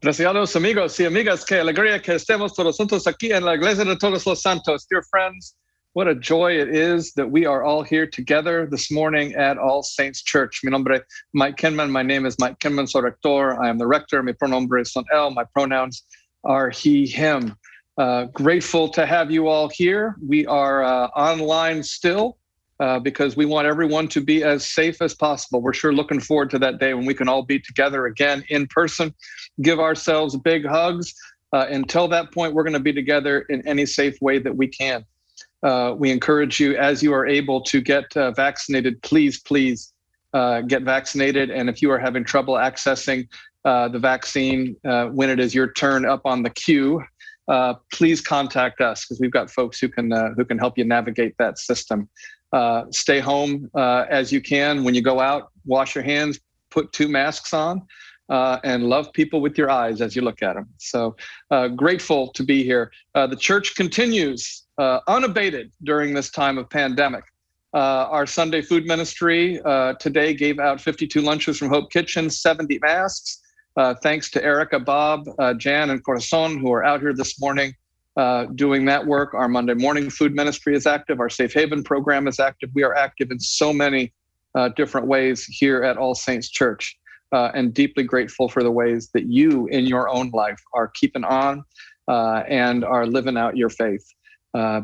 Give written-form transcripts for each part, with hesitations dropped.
Apreciados amigos y amigas, qué alegría que estemos todos juntos aquí en la Iglesia de Todos los Santos. Dear friends, what a joy it is that we are all here together this morning at All Saints Church. Mi nombre es Mike Kinman. My name is Mike Kinman, soy Rector. I am the Rector. Mi pronombre son él. My pronouns are he, him. Grateful to have you all here. We are online still. Because we want everyone to be as safe as possible. We're sure looking forward to that day when we can all be together again in person, give ourselves big hugs. Until that point, we're going to be together in any safe way that we can. We encourage you, as you are able to get vaccinated, please get vaccinated. And if you are having trouble accessing the vaccine when it is your turn up on the queue, please contact us because we've got folks who can help you navigate that system. Stay home as you can. When you go out, wash your hands, put 2 masks on, and love people with your eyes as you look at them. So grateful to be here. The church continues unabated during this time of pandemic. Our Sunday food ministry today gave out 52 lunches from Hope Kitchen, 70 masks. Thanks to Erica, Bob, Jan, and Corazon, who are out here this morning doing that work. Our Monday morning food ministry is active. Our Safe Haven program is active. We are active in so many different ways here at All Saints Church, and deeply grateful for the ways that you in your own life are keeping on and are living out your faith,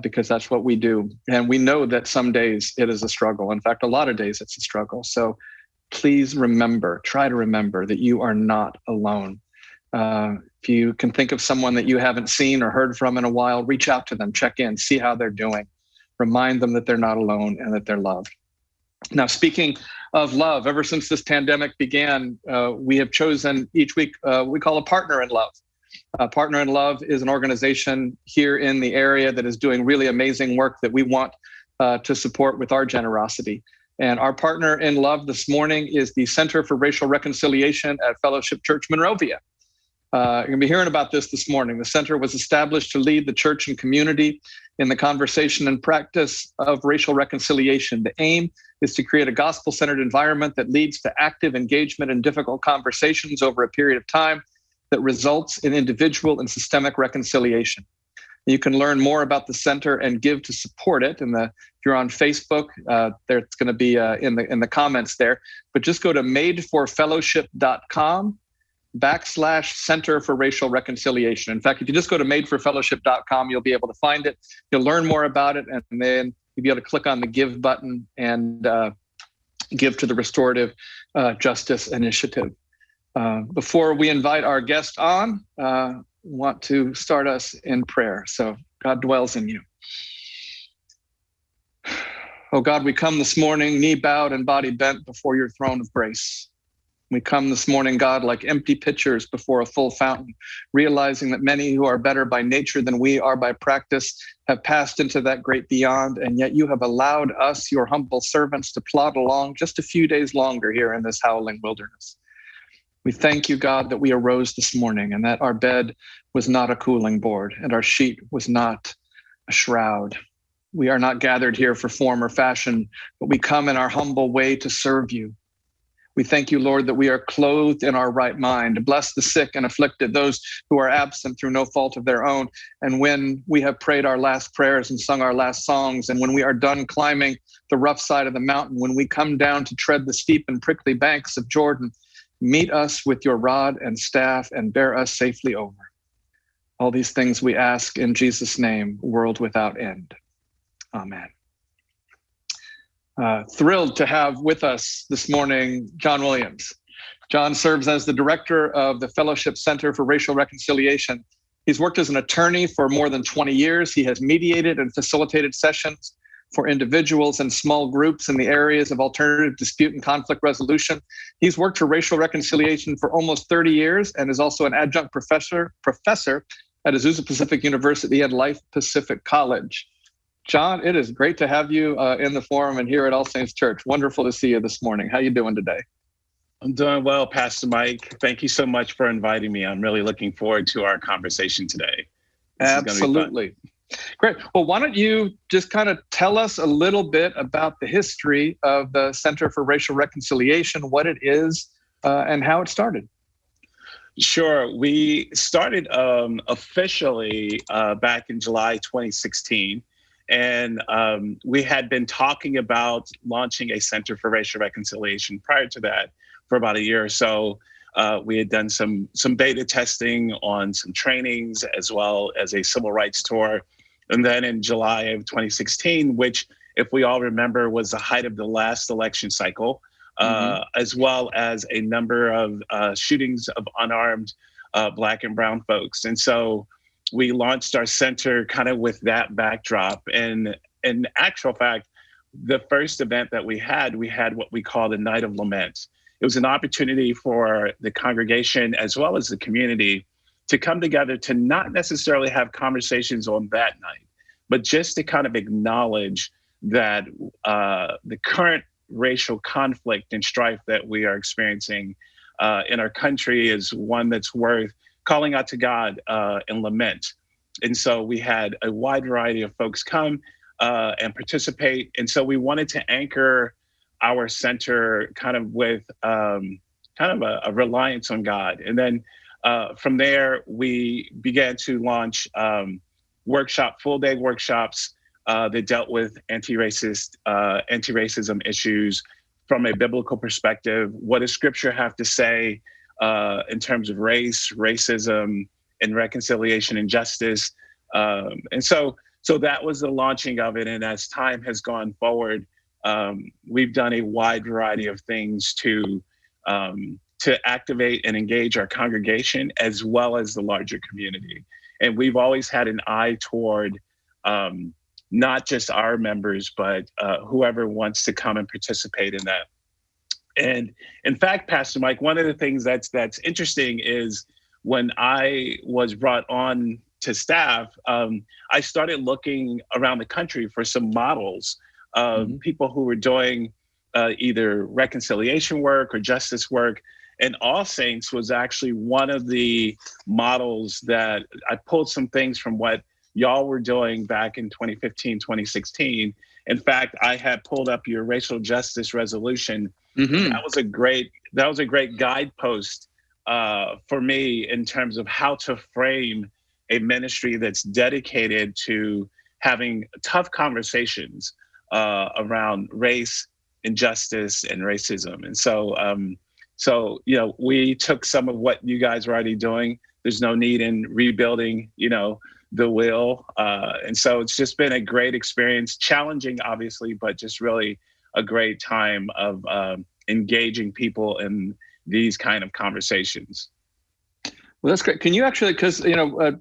because that's what we do. And we know that some days it is a struggle. In fact, a lot of days it's a struggle. So please try to remember that you are not alone. If you can think of someone that you haven't seen or heard from in a while, reach out to them, check in, see how they're doing. Remind them that they're not alone and that they're loved. Now, speaking of love, ever since this pandemic began, we have chosen each week, we call a Partner in Love. Partner in Love is an organization here in the area that is doing really amazing work that we want to support with our generosity. And our Partner in Love this morning is the Center for Racial Reconciliation at Fellowship Church Monrovia. You're going to be hearing about this morning. The center was established to lead the church and community in the conversation and practice of racial reconciliation. The aim is to create a gospel-centered environment that leads to active engagement and difficult conversations over a period of time that results in individual and systemic reconciliation. You can learn more about the center and give to support it. If you're on Facebook, there's going to be in the comments there. But just go to madeforfellowship.com/Center for Racial Reconciliation. In fact, if you just go to madeforfellowship.com, you'll be able to find it. You'll learn more about it, and then you'll be able to click on the Give button and give to the Restorative Justice Initiative. Before we invite our guest on, want to start us in prayer. So God dwells in you. Oh God, we come this morning, knee bowed and body bent before your throne of grace. We come this morning, God, like empty pitchers before a full fountain, realizing that many who are better by nature than we are by practice have passed into that great beyond, and yet you have allowed us, your humble servants, to plod along just a few days longer here in this howling wilderness. We thank you, God, that we arose this morning and that our bed was not a cooling board and our sheet was not a shroud. We are not gathered here for form or fashion, but we come in our humble way to serve you. We thank you, Lord, that we are clothed in our right mind. Bless the sick and afflicted, those who are absent through no fault of their own. And when we have prayed our last prayers and sung our last songs, and when we are done climbing the rough side of the mountain, when we come down to tread the steep and prickly banks of Jordan, meet us with your rod and staff and bear us safely over. All these things we ask in Jesus' name, world without end. Amen. Thrilled to have with us this morning John Williams. John serves as the director of the Fellowship Center for Racial Reconciliation. He's worked as an attorney for more than 20 years. He has mediated and facilitated sessions for individuals and small groups in the areas of alternative dispute and conflict resolution. He's worked for racial reconciliation for almost 30 years and is also an adjunct professor at Azusa Pacific University and Life Pacific College. John, it is great to have you in the forum and here at All Saints Church. Wonderful to see you this morning. How are you doing today? I'm doing well, Pastor Mike. Thank you so much for inviting me. I'm really looking forward to our conversation today. Absolutely. Great. Well, why don't you just kind of tell us a little bit about the history of the Center for Racial Reconciliation, what it is, and how it started? Sure. We started officially back in July 2016. And we had been talking about launching a Center for Racial Reconciliation prior to that for about a year or so. We had done some beta testing on some trainings as well as a civil rights tour. And then in July of 2016, which, if we all remember, was the height of the last election cycle, as well as a number of shootings of unarmed Black and brown folks. And so we launched our center kind of with that backdrop. And in actual fact, the first event that we had what we called a Night of Lament. It was an opportunity for the congregation as well as the community to come together to not necessarily have conversations on that night, but just to kind of acknowledge that the current racial conflict and strife that we are experiencing in our country is one that's worth calling out to God and lament. And so we had a wide variety of folks come and participate. And so we wanted to anchor our center kind of with kind of a reliance on God. And then from there, we began to launch full day workshops that dealt with anti-racism issues from a biblical perspective. What does Scripture have to say in terms of race, racism, and reconciliation and justice? And so that was the launching of it. And as time has gone forward, we've done a wide variety of things to activate and engage our congregation as well as the larger community. And we've always had an eye toward not just our members, but whoever wants to come and participate in that. And in fact, Pastor Mike, one of the things that's interesting is when I was brought on to staff, I started looking around the country for some models of people who were doing either reconciliation work or justice work. And All Saints was actually one of the models that I pulled some things from what y'all were doing back in 2015, 2016. In fact, I had pulled up your racial justice resolution. That was a great guidepost for me in terms of how to frame a ministry that's dedicated to having tough conversations around race, injustice, and racism. And so, we took some of what you guys were already doing. There's no need in rebuilding, the wheel. And so it's just been a great experience, challenging, obviously, but just really a great time of engaging people in these kind of conversations. Well, that's great. Can you actually, because,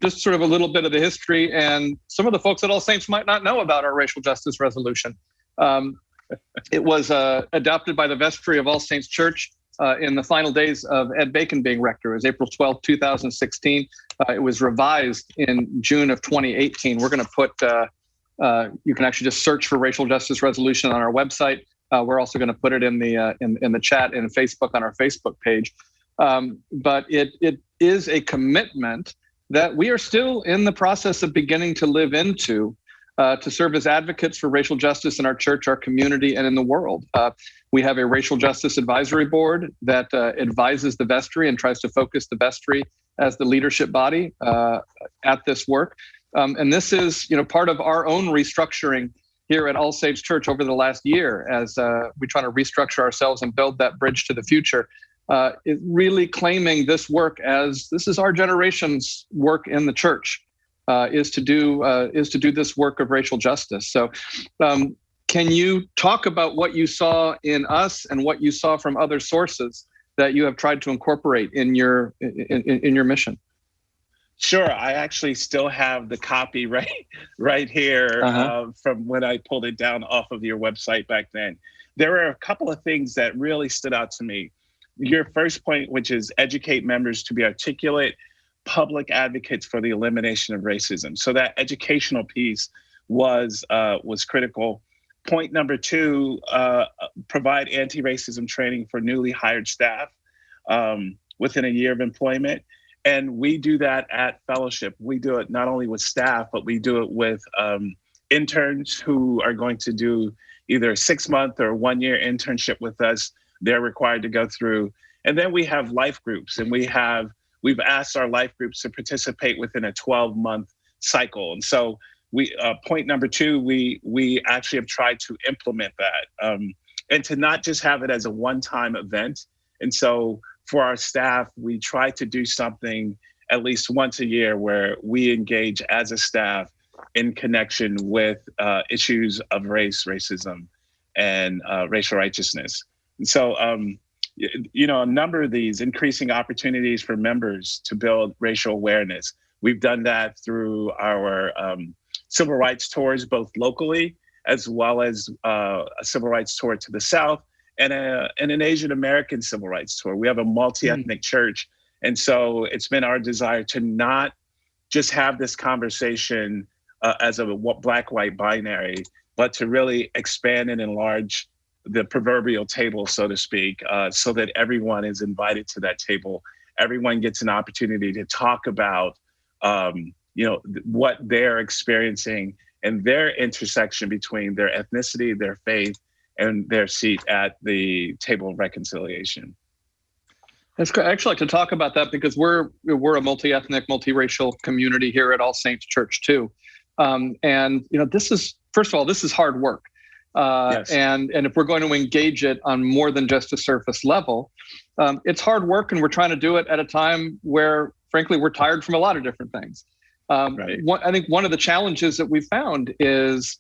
just sort of a little bit of the history, and some of the folks at All Saints might not know about our racial justice resolution. It was adopted by the vestry of All Saints Church in the final days of Ed Bacon being rector. It was April 12, 2016. It was revised in June of 2018. We're going to put, you can actually just search for racial justice resolution on our website. We're also going to put it in the chat and Facebook on our Facebook page. But it is a commitment that we are still in the process of beginning to live into, to serve as advocates for racial justice in our church, our community, and in the world. We have a racial justice advisory board that advises the vestry and tries to focus the vestry as the leadership body at this work. And this is, part of our own restructuring here at All Saints Church over the last year as we try to restructure ourselves and build that bridge to the future. Is really claiming this work as this is our generation's work in the church, is to do this work of racial justice. So can you talk about what you saw in us and what you saw from other sources that you have tried to incorporate in your mission? Sure. I actually still have the copy right here from when I pulled it down off of your website back then. There were a couple of things that really stood out to me. Your first point, which is educate members to be articulate public advocates for the elimination of racism. So that educational piece was critical. Point number two, provide anti-racism training for newly hired staff within a year of employment. And we do that at Fellowship. We do it not only with staff, but we do it with interns who are going to do either a 6-month or 1-year internship with us. They're required to go through. And then we have life groups, and we have we've asked our life groups to participate within a 12-month cycle. And so point number 2, we actually have tried to implement that and to not just have it as a one-time event. And so for our staff, we try to do something at least once a year where we engage as a staff in connection with issues of race, racism, and racial righteousness. And so, a number of these increasing opportunities for members to build racial awareness. We've done that through our civil rights tours, both locally as well as a civil rights tour to the South and an Asian American civil rights tour. We have a multi-ethnic church. And so it's been our desire to not just have this conversation as a black-white binary, but to really expand and enlarge the proverbial table, so to speak, so that everyone is invited to that table. Everyone gets an opportunity to talk about, what they're experiencing and their intersection between their ethnicity, their faith, and their seat at the table of reconciliation. That's great. I actually like to talk about that because we're a multi-ethnic, multiracial community here at All Saints Church too. This is hard work. Yes. And if we're going to engage it on more than just a surface level, it's hard work, and we're trying to do it at a time where, frankly, we're tired from a lot of different things. Right. I think one of the challenges that we found is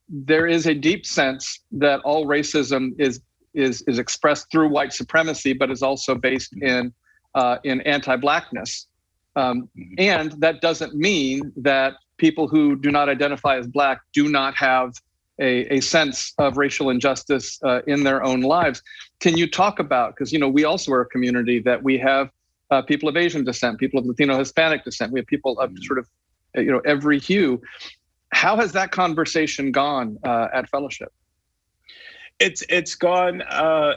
there is a deep sense that all racism is expressed through white supremacy, but is also based in anti-Blackness. And that doesn't mean that people who do not identify as Black do not have a sense of racial injustice in their own lives. Can you talk about, because we also are a community that we have people of Asian descent, people of Latino, Hispanic descent. We have people of sort of every hue. How has that conversation gone at Fellowship? It's gone,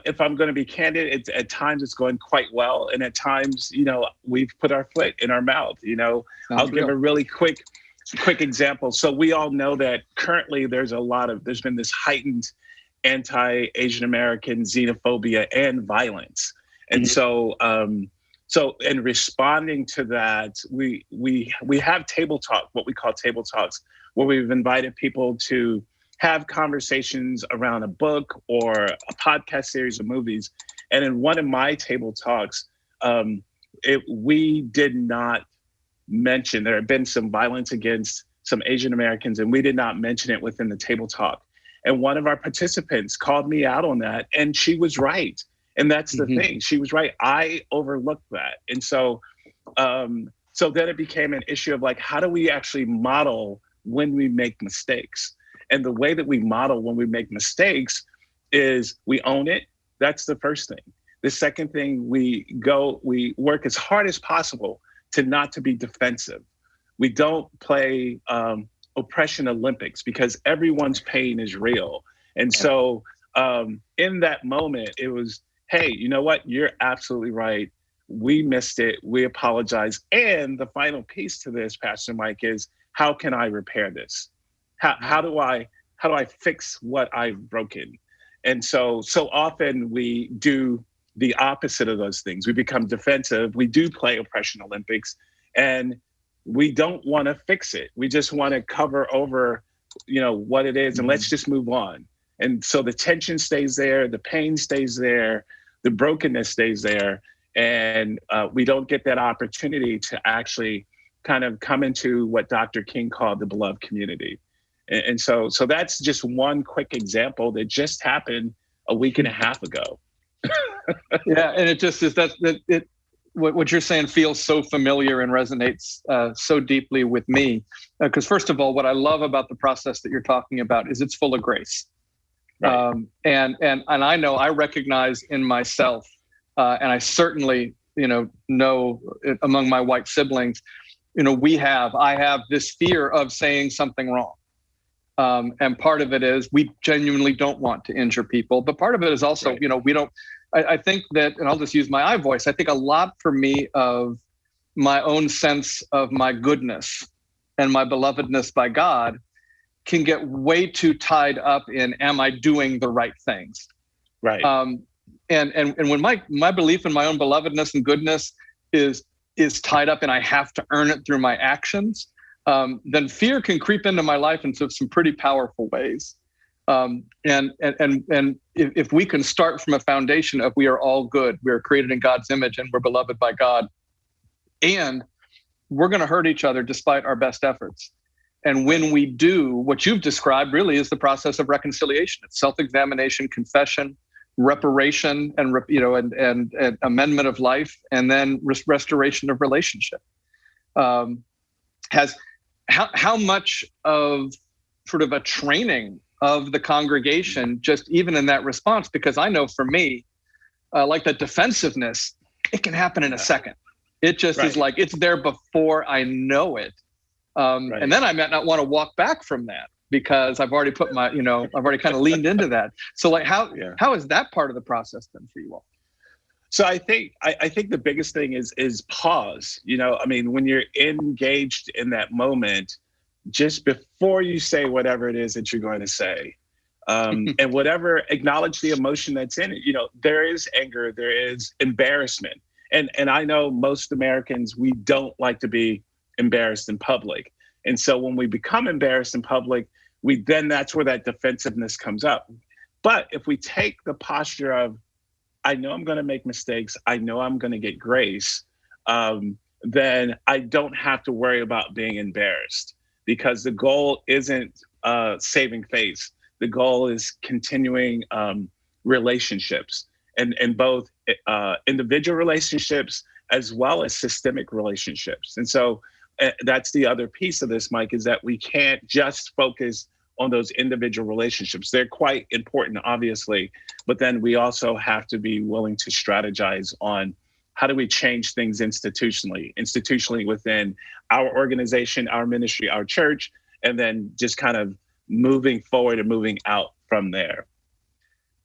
if I'm going to be candid, at times it's going quite well. And at times, we've put our foot in our mouth. I'll give a really quick example. So we all know that currently there's been this heightened anti-Asian American xenophobia and violence. And so in responding to that, we have table talk, what we call table talks, where we've invited people to have conversations around a book or a podcast series of movies. And in one of my table talks, we did not mention, there had been some violence against some Asian Americans, and we did not mention it within the table talk. And one of our participants called me out on that, and she was right. And that's the thing, she was right. I overlooked that. And so then it became an issue of how do we actually model when we make mistakes? And the way that we model when we make mistakes is we own it. That's the first thing. The second thing, we work as hard as possible not to be defensive. We don't play oppression Olympics because everyone's pain is real. And so in that moment, it was, hey, you know what? You're absolutely right. We missed it. We apologize. And the final piece to this, Pastor Mike, is how can I repair this? How do I fix what I've broken? And so often we do the opposite of those things. We become defensive. We do play oppression Olympics, and we don't want to fix it. We just want to cover over, what it is, and let's just move on. And so the tension stays there, the pain stays there, the brokenness stays there, and we don't get that opportunity to actually kind of come into what Dr. King called the beloved community. And so that's just one quick example that just happened a week and a half ago. Yeah, and it just is what you're saying feels so familiar and resonates so deeply with me. Because first of all, what I love about the process that you're talking about is it's full of grace. Right. And I know I recognize in myself, and I certainly know among my white siblings, I have this fear of saying something wrong. And part of it is we genuinely don't want to injure people. But part of it is also, right. We don't, I think that, and I'll just use my I voice, I think a lot for me of my own sense of my goodness and my belovedness by God can get way too tied up in, am I doing the right things? Right. And when my belief in my own belovedness and goodness is tied up and I have to earn it through my actions, then fear can creep into my life in some pretty powerful ways. And if we can start from a foundation of we are all good, we are created in God's image and we're beloved by God, and we're going to hurt each other despite our best efforts. And when we do, what you've described really is the process of reconciliation. It's self-examination, confession, reparation, and amendment of life, and then restoration of relationship. How much of sort of a training of the congregation, just even in that response? Because I know for me, like the defensiveness, it can happen in a second. It just is like, it's there before I know it. And then I might not want to walk back from that because I've already put my, I've already kind of leaned into that. So like, how is that part of the process then for you all? So I think the biggest thing is pause. When you're engaged in that moment, just before you say whatever it is that you're going to say, and whatever, acknowledge the emotion that's in it. There is anger, there is embarrassment. And I know most Americans, we don't like to be embarrassed in public. And so when we become embarrassed in public, that's where that defensiveness comes up. But if we take the posture of, I know I'm going to make mistakes, I know I'm going to get grace, then I don't have to worry about being embarrassed, because the goal isn't saving face. The goal is continuing relationships, and both individual relationships as well as systemic relationships. And so that's the other piece of this, Mike, is that we can't just focus on those individual relationships. They're quite important, obviously, but then we also have to be willing to strategize on how do we change things institutionally within our organization, our ministry, our church, and then just kind of moving forward and moving out from there.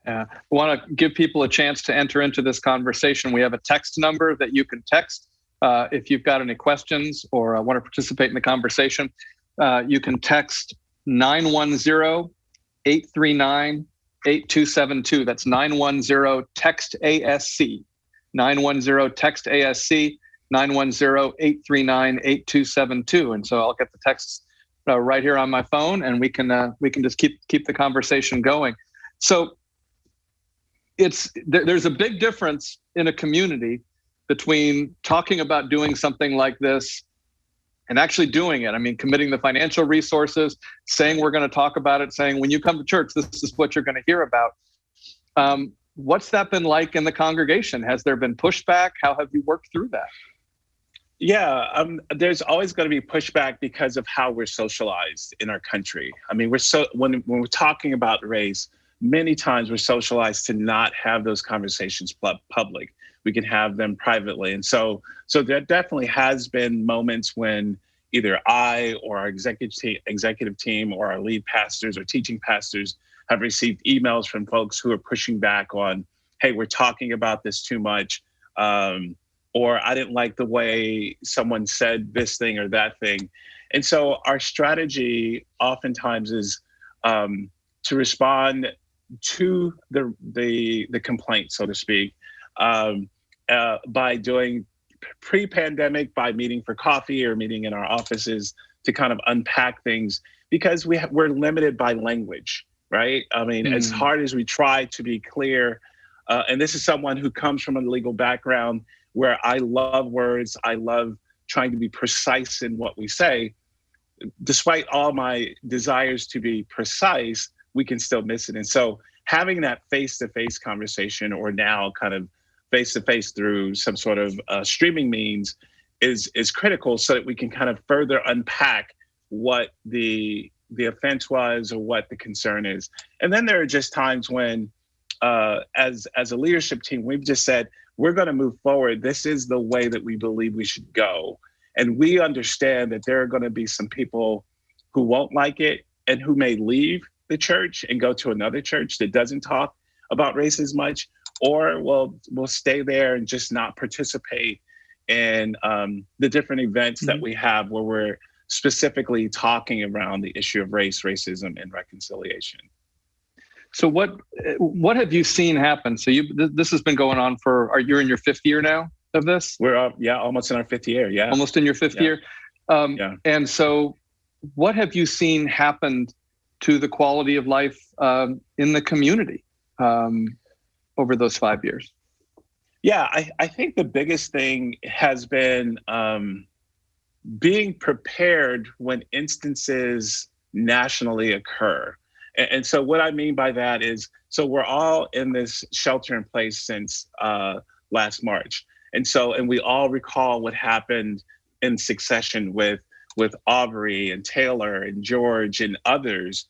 I want to give people a chance to enter into this conversation. We have a text number that you can text if you've got any questions or want to participate in the conversation. You can text 910-839-8272. That's 910-TEXT-ASC. 910-TEXT-ASC, 910-839-8272. And so I'll get the texts right here on my phone, and we can just keep the conversation going. So there's a big difference in a community between talking about doing something like this and actually doing it. I mean, committing the financial resources, saying we're going to talk about it, saying when you come to church, this is what you're going to hear about. What's that been like in the congregation? Has there been pushback? How have you worked through that? Yeah, there's always going to be pushback because of how we're socialized in our country. I mean, when we're talking about race, many times we're socialized to not have those conversations public. We can have them privately. And so there definitely has been moments when either I or our executive team or our lead pastors or teaching pastors have received emails from folks who are pushing back on, hey, we're talking about this too much, or I didn't like the way someone said this thing or that thing. And so our strategy oftentimes is to respond to the complaint, so to speak, by doing pre-pandemic, by meeting for coffee or meeting in our offices to kind of unpack things, because we're limited by language, right? I mean, as hard as we try to be clear, and this is someone who comes from a legal background where I love words, I love trying to be precise in what we say. Despite all my desires to be precise, we can still miss it. And so having that face-to-face conversation, or now kind of face-to-face through some sort of streaming means, is critical, so that we can kind of further unpack what the offense was or what the concern is. And then there are just times when, as a leadership team, we've just said, we're going to move forward. This is the way that we believe we should go. And we understand that there are going to be some people who won't like it and who may leave the church and go to another church that doesn't talk about race as much, or we'll stay there and just not participate in the different events that we have where we're specifically talking around the issue of race, racism, and reconciliation. So what have you seen happen? So this has been going on you're in your fifth year now? of this? We're almost in our fifth year. Yeah. Almost in your fifth year. And so what have you seen happen to the quality of life in the community over those 5 years? Yeah, I think the biggest thing has been being prepared when instances nationally occur. And so what I mean by that is, so we're all in this shelter in place since last March. And we all recall what happened in succession with Aubrey and Taylor and George and others.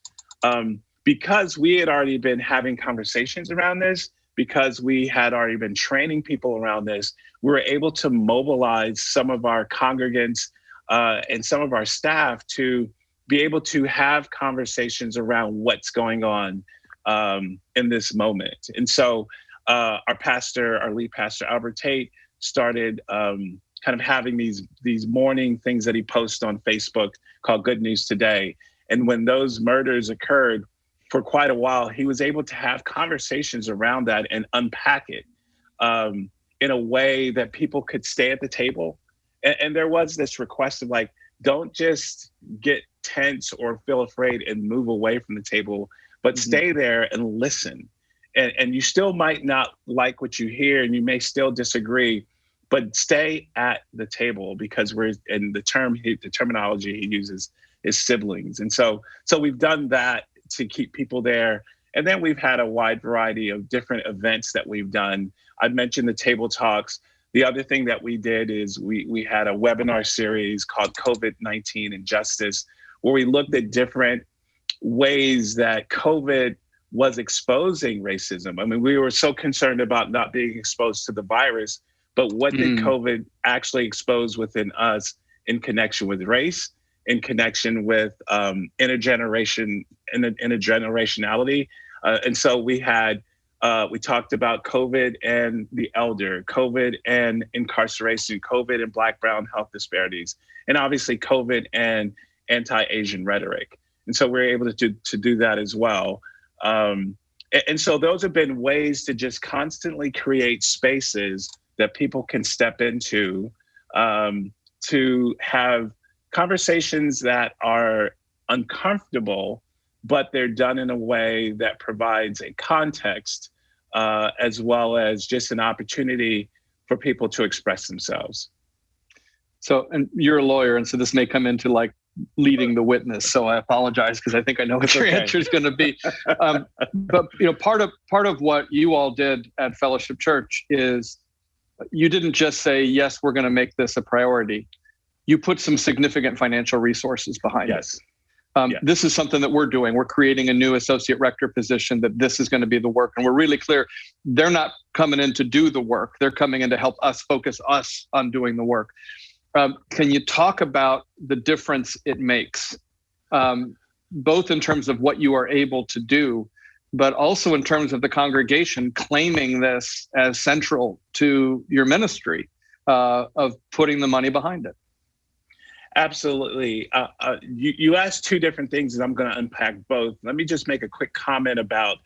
Because we had already been having conversations around this, because we had already been training people around this, we were able to mobilize some of our congregants and some of our staff to be able to have conversations around what's going on in this moment. And so our lead pastor, Albert Tate, started kind of having these morning things that he posts on Facebook called Good News Today. And when those murders occurred, for quite a while, he was able to have conversations around that and unpack it in a way that people could stay at the table. And there was this request of like, don't just get tense or feel afraid and move away from the table, but stay there and listen. And you still might not like what you hear, and you may still disagree, but stay at the table, because the terminology he uses is siblings. And so we've done that to keep people there. And then we've had a wide variety of different events that we've done. I mentioned the table talks. The other thing that we did is we had a webinar series called COVID-19 and Justice, where we looked at different ways that COVID was exposing racism. I mean, we were so concerned about not being exposed to the virus, but what did COVID actually expose within us in connection with race, in connection with intergenerationality. And so we talked about COVID and the elder, COVID and incarceration, COVID and Black, brown health disparities, and obviously COVID and anti-Asian rhetoric. And so we're able to do that as well. And so those have been ways to just constantly create spaces that people can step into to have conversations that are uncomfortable, but they're done in a way that provides a context as well as just an opportunity for people to express themselves. So, and you're a lawyer, and so this may come into like leading the witness. So I apologize, because I think I know what your answer is going to be. But part of what you all did at Fellowship Church is you didn't just say, yes, we're going to make this a priority. You put some significant financial resources behind it. This is something that we're doing. We're creating a new associate rector position, that this is going to be the work. And we're really clear, they're not coming in to do the work. They're coming in to help us focus us on doing the work. Can you talk about the difference it makes, both in terms of what you are able to do, but also in terms of the congregation claiming this as central to your ministry of putting the money behind it? Absolutely. You asked two different things, and I'm going to unpack both. Let me just make a quick comment about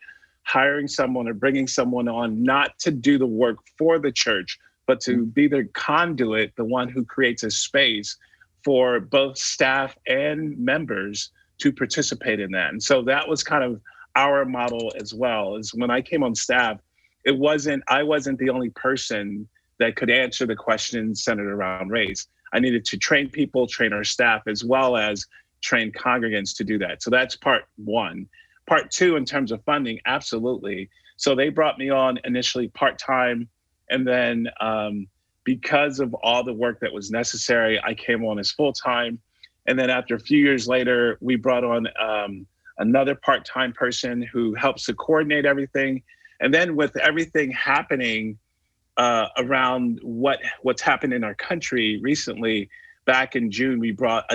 hiring someone or bringing someone on, not to do the work for the church, but to be the conduit, the one who creates a space for both staff and members to participate in that. And so that was kind of our model as well. Is when I came on staff, I wasn't the only person that could answer the questions centered around race. I needed to train people, train our staff, as well as train congregants to do that. So that's part one. Part two, in terms of funding, absolutely. So they brought me on initially part-time, and then because of all the work that was necessary, I came on as full-time. And then after a few years later, we brought on another part-time person who helps to coordinate everything. And then with everything happening around what's happened in our country recently, back in June, we brought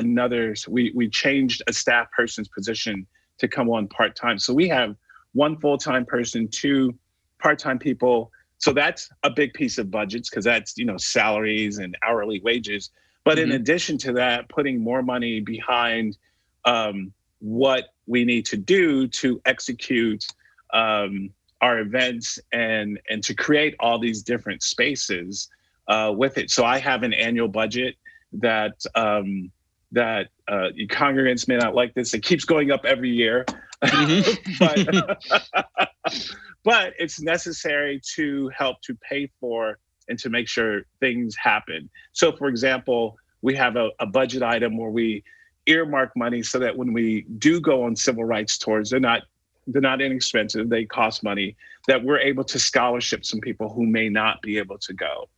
we changed a staff person's position to come on part-time. So we have one full-time person, two part-time people. So that's a big piece of budgets, because that's, salaries and hourly wages. But in addition to that, putting more money behind what we need to do to execute our events and to create all these different spaces with it. So I have an annual budget that congregants may not like this. It keeps going up every year, but it's necessary to help to pay for and to make sure things happen. So, for example, we have a budget item where we earmark money so that when we do go on civil rights tours, they're not inexpensive, they cost money, that we're able to scholarship some people who may not be able to go,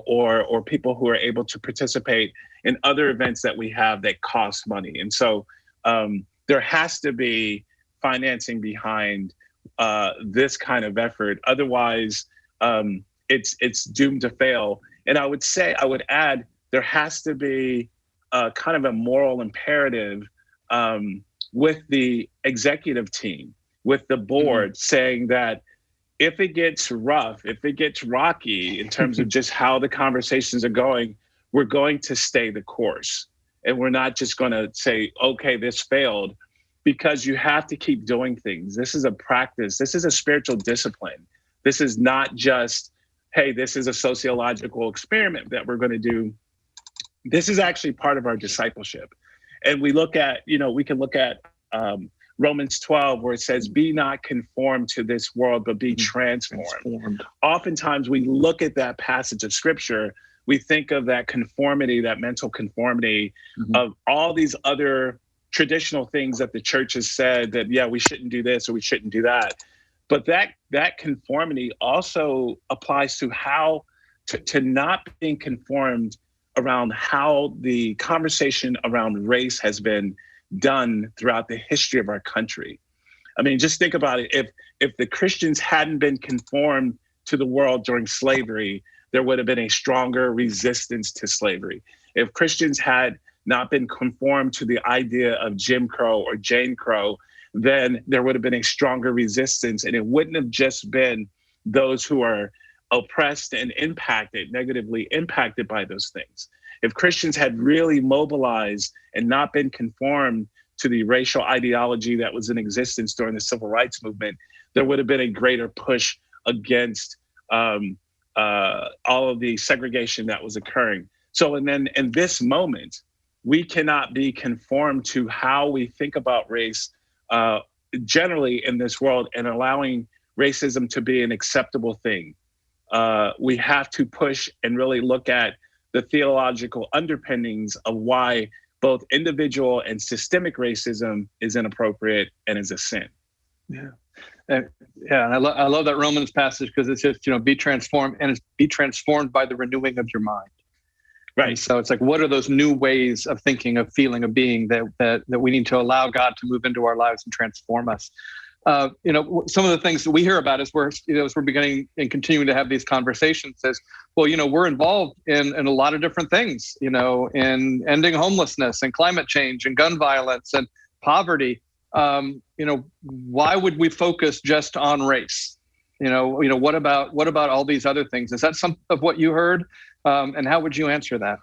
or people who are able to participate in other events that we have that cost money. And so there has to be financing behind this kind of effort. Otherwise, it's doomed to fail. And I would add, there has to be kind of a moral imperative with the executive team, with the board, saying that if it gets rough, if it gets rocky in terms of just how the conversations are going, we're going to stay the course. And we're not just going to say, okay, this failed, because you have to keep doing things. This is a practice. This is a spiritual discipline. This is not just, hey, this is a sociological experiment that we're going to do. This is actually part of our discipleship. And we look at, we can look at Romans 12, where it says, be not conformed to this world, but be transformed. Oftentimes we look at that passage of scripture, we think of that conformity, that mental conformity of all these other traditional things that the church has said that, yeah, we shouldn't do this or we shouldn't do that. But that conformity also applies to how to not being conformed around how the conversation around race has been done throughout the history of our country. I mean, just think about it. If the Christians hadn't been conformed to the world during slavery, there would have been a stronger resistance to slavery. If Christians had not been conformed to the idea of Jim Crow or Jane Crow, then there would have been a stronger resistance, and it wouldn't have just been those who are oppressed and negatively impacted by those things. If Christians had really mobilized and not been conformed to the racial ideology that was in existence during the civil rights movement, there would have been a greater push against all of the segregation that was occurring. So, and then in this moment, we cannot be conformed to how we think about race generally in this world and allowing racism to be an acceptable thing. We have to push and really look at the theological underpinnings of why both individual and systemic racism is inappropriate and is a sin. Yeah. And I love that Romans passage, because it's just, be transformed, and it's be transformed by the renewing of your mind. Right. And so it's like, what are those new ways of thinking, of feeling, of being that we need to allow God to move into our lives and transform us? Some of the things that we hear about as we're beginning and continuing to have these conversations is, well, we're involved in a lot of different things, in ending homelessness and climate change and gun violence and poverty. Why would we focus just on race? What about all these other things? Is that some of what you heard? And how would you answer that?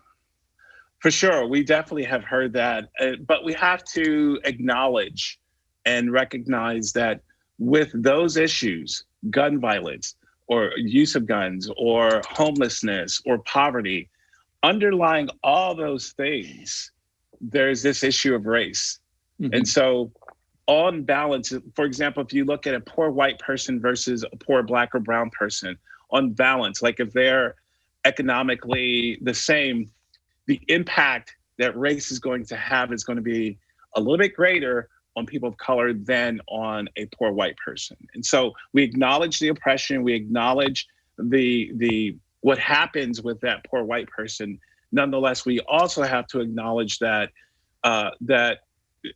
For sure. We definitely have heard that, but we have to acknowledge and recognize that with those issues, gun violence or use of guns or homelessness or poverty, underlying all those things, there's this issue of race. And so on balance, for example, if you look at a poor white person versus a poor Black or brown person, on balance, like if they're economically the same, the impact that race is going to have is going to be a little bit greater on people of color than on a poor white person. And so we acknowledge the oppression, we acknowledge the what happens with that poor white person. Nonetheless, we also have to acknowledge that that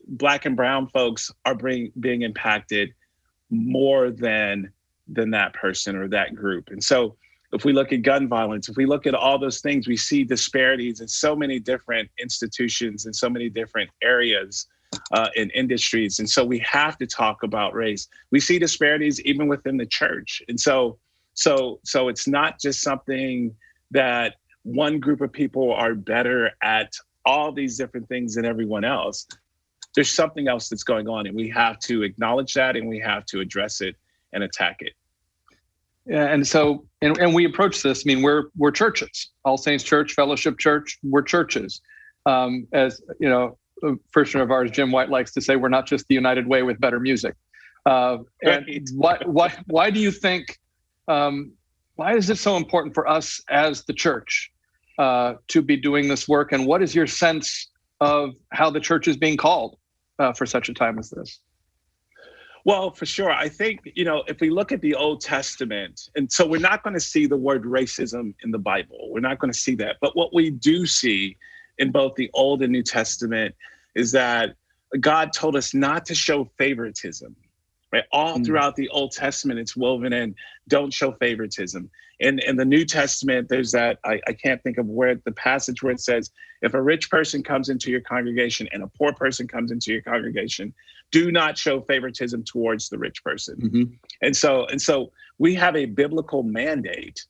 Black and brown folks are being impacted more than that person or that group. And so if we look at gun violence, if we look at all those things, we see disparities in so many different institutions and so many different areas in industries. And so we have to talk about race. We see disparities even within the church. And so it's not just something that one group of people are better at all these different things than everyone else. There's something else that's going on, and we have to acknowledge that, and we have to address it and attack it. Yeah, and we approach this. I mean, we're churches, All Saints Church, Fellowship Church. We're churches. As you know, a parishioner of ours, Jim White, likes to say, we're not just the United Way with better music. And why do you think? Why is it so important for us as the church to be doing this work? And what is your sense of how the church is being called for such a time as this? Well, for sure. I think, if we look at the Old Testament, and so we're not going to see the word racism in the Bible. We're not going to see that. But what we do see in both the Old and New Testament is that God told us not to show favoritism, right? All throughout the Old Testament, it's woven in, don't show favoritism. In the New Testament, there's that, I can't think of where the passage where it says, if a rich person comes into your congregation and a poor person comes into your congregation, do not show favoritism towards the rich person. Mm-hmm. And so we have a biblical mandate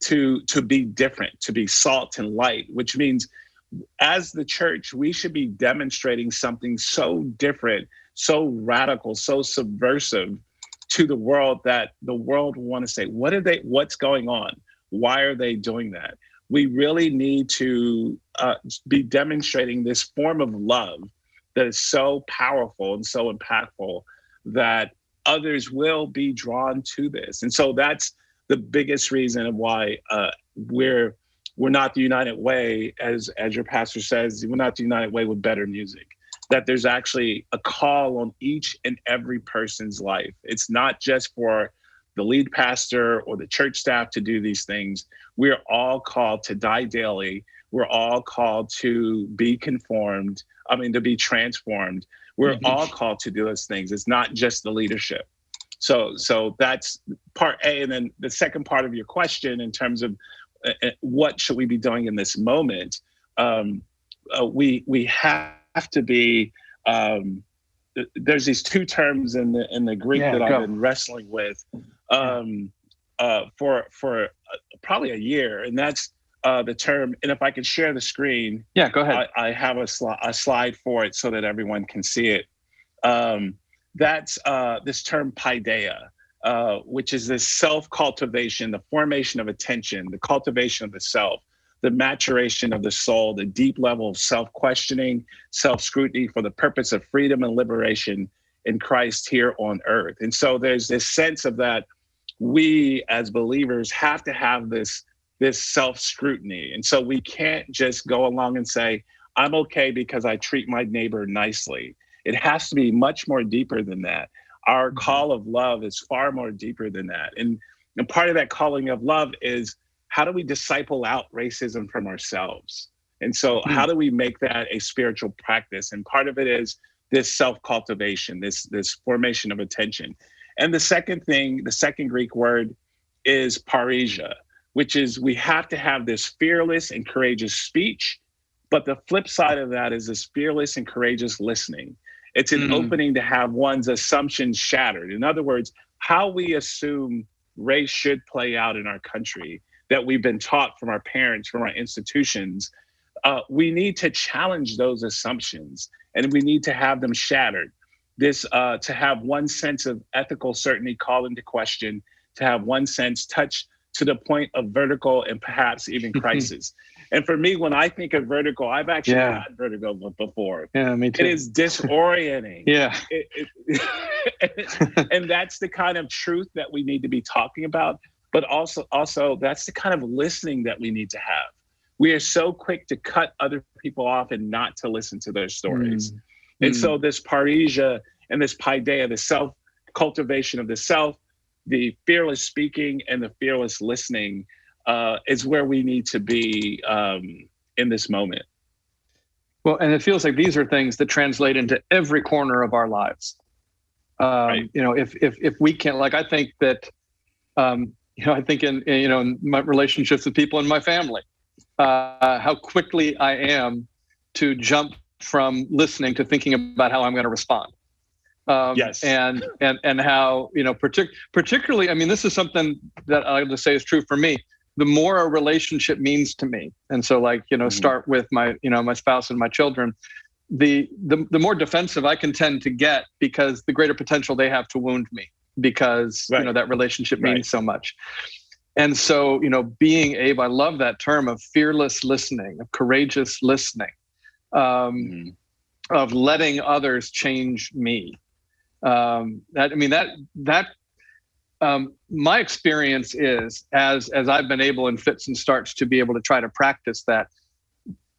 to be different, to be salt and light, which means as the church, we should be demonstrating something so different, so radical, so subversive to the world that the world will want to say, what's going on? Why are they doing that? We really need to be demonstrating this form of love that is so powerful and so impactful that others will be drawn to this. And so that's the biggest reason of why we're not the United Way, as your pastor says, we're not the United Way with better music. That there's actually a call on each and every person's life. It's not just for the lead pastor or the church staff to do these things. We're all called to die daily. We're all called to be to be transformed. We're all called to do those things. It's not just the leadership. So that's part A. And then the second part of your question in terms of what should we be doing in this moment? We have to be, there's these two terms in the Greek that I've been wrestling with for probably a year, and that's the term. And if I could share the screen, go ahead. I have a slide for it so that everyone can see it. That's this term paideia, which is this self-cultivation, the formation of attention, the cultivation of the self, the maturation of the soul, the deep level of self-questioning, self-scrutiny for the purpose of freedom and liberation in Christ here on earth. And so there's this sense of that we as believers have to have this self-scrutiny. And so we can't just go along and say, I'm okay because I treat my neighbor nicely. It has to be much more deeper than that. Our call of love is far more deeper than that. And part of that calling of love is, how do we disciple out racism from ourselves? And so how do we make that a spiritual practice? And part of it is this self-cultivation, this formation of attention. And the second Greek word is parrhesia, which is we have to have this fearless and courageous speech. But the flip side of that is this fearless and courageous listening. It's an opening to have one's assumptions shattered. In other words, how we assume race should play out in our country that we've been taught from our parents, from our institutions, we need to challenge those assumptions and we need to have them shattered. To have one sense of ethical certainty called into question, to have one sense touched to the point of vertigo and perhaps even crisis. And for me, when I think of vertigo, I've actually had vertigo before. Yeah, me too. It is disorienting. And that's the kind of truth that we need to be talking about. But also that's the kind of listening that we need to have. We are so quick to cut other people off and not to listen to their stories. And so this parrhesia and this paideia, the self-cultivation of the self, the fearless speaking and the fearless listening is where we need to be in this moment. Well, and it feels like these are things that translate into every corner of our lives. Right. If we can, like, I think that, I think in my relationships with people in my family, how quickly I am to jump from listening to thinking about how I'm going to respond. Yes. And how, particularly, I mean, this is something that I would say is true for me. The more a relationship means to me. And so start with my spouse and my children, the more defensive I can tend to get because the greater potential they have to wound me. because Right. that relationship Right. means so much. And so, being able, I love that term of fearless listening, of courageous listening, of letting others change me. My experience is, as I've been able in fits and starts to be able to try to practice that,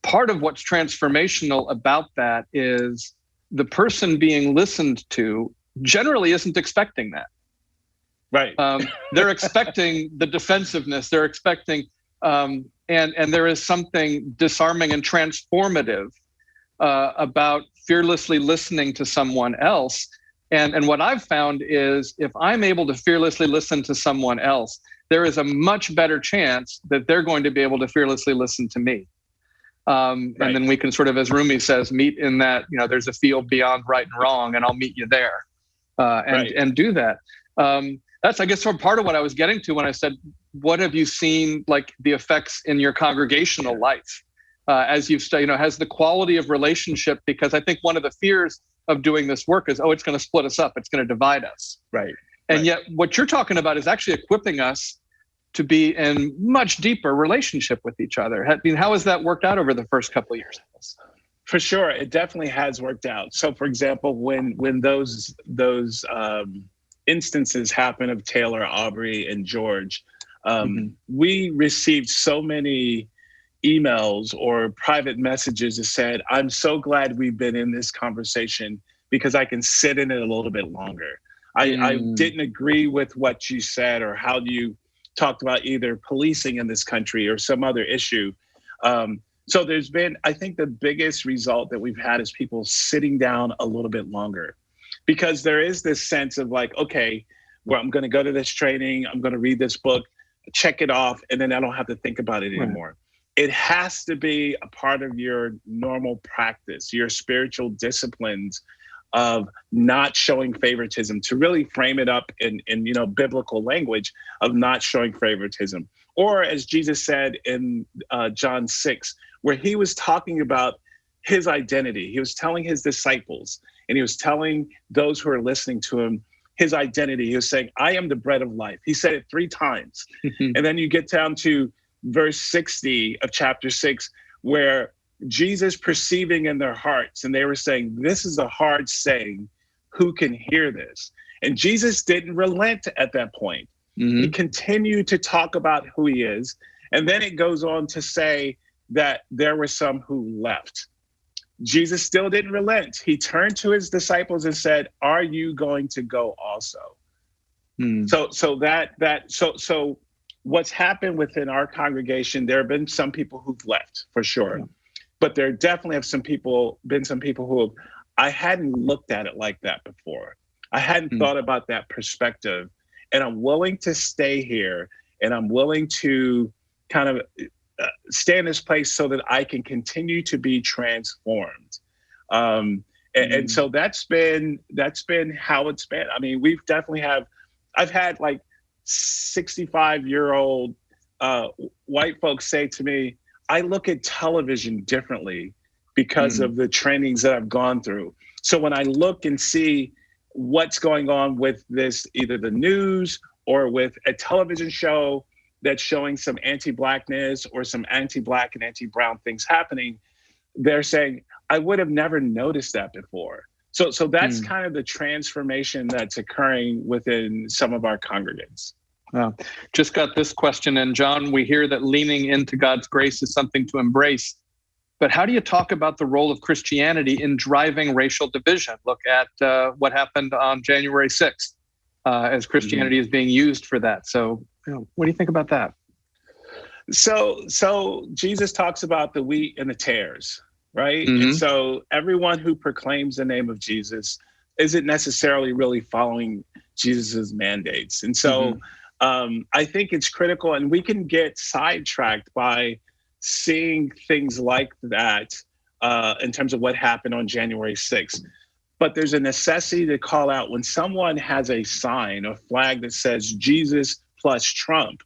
part of what's transformational about that is the person being listened to generally isn't expecting that. Right. They're expecting the defensiveness. They're expecting, and there is something disarming and transformative about fearlessly listening to someone else. And what I've found is, if I'm able to fearlessly listen to someone else, there is a much better chance that they're going to be able to fearlessly listen to me. And then we can sort of, as Rumi says, meet in that, there's a field beyond right and wrong, and I'll meet you there, and do that. That's, I guess, sort of part of what I was getting to when I said, what have you seen, like, the effects in your congregational life as you've studied, has the quality of relationship, because I think one of the fears of doing this work is, it's going to split us up. It's going to divide us. Right. And yet what you're talking about is actually equipping us to be in much deeper relationship with each other. I mean, how has that worked out over the first couple of years? For sure, it definitely has worked out. So, for example, when those instances happen of Taylor, Aubrey, and George, we received so many emails or private messages that said, "I'm so glad we've been in this conversation because I can sit in it a little bit longer. I didn't agree with what you said or how you talked about either policing in this country or some other issue." So there's been, I think the biggest result that we've had is people sitting down a little bit longer, because there is this sense of like, okay, well, I'm going to go to this training, I'm going to read this book, check it off, and then I don't have to think about it anymore. It has to be a part of your normal practice, your spiritual disciplines of not showing favoritism, to really frame it up in biblical language of not showing favoritism. Or as Jesus said in John 6, where he was talking about his identity. He was telling his disciples, and he was telling those who are listening to him his identity. He was saying, "I am the bread of life." He said it 3 times. And then you get down to verse 60 of chapter 6, where Jesus perceiving in their hearts, and they were saying, "This is a hard saying, who can hear this?" And Jesus didn't relent at that point. He continued to talk about who he is. And then it goes on to say that there were some who left. Jesus still didn't relent. He turned to his disciples and said, "Are you going to go also?" So what's happened within our congregation, there have been some people who've left, for sure. But there definitely have been some people who I hadn't looked at it like that before. I hadn't thought about that perspective. And I'm willing to stay here, and I'm willing to kind of stay in this place so that I can continue to be transformed. And so that's been how it's been. I mean, we've definitely I've had like 65-year-old white folks say to me, "I look at television differently because of the trainings that I've gone through. So when I look and see what's going on with this, either the news or with a television show that's showing some anti-Blackness or some anti-Black and anti-brown things happening," they're saying, "I would have never noticed that before." So that's kind of the transformation that's occurring within some of our congregants. Just got this question. And John, we hear that leaning into God's grace is something to embrace. But how do you talk about the role of Christianity in driving racial division? Look at what happened on January 6th as Christianity is being used for that. So what do you think about that? So Jesus talks about the wheat and the tares, right? And so everyone who proclaims the name of Jesus isn't necessarily really following Jesus's mandates. And so I think it's critical, and we can get sidetracked by seeing things like that in terms of what happened on January 6th. But there's a necessity to call out when someone has a sign, a flag that says Jesus plus Trump.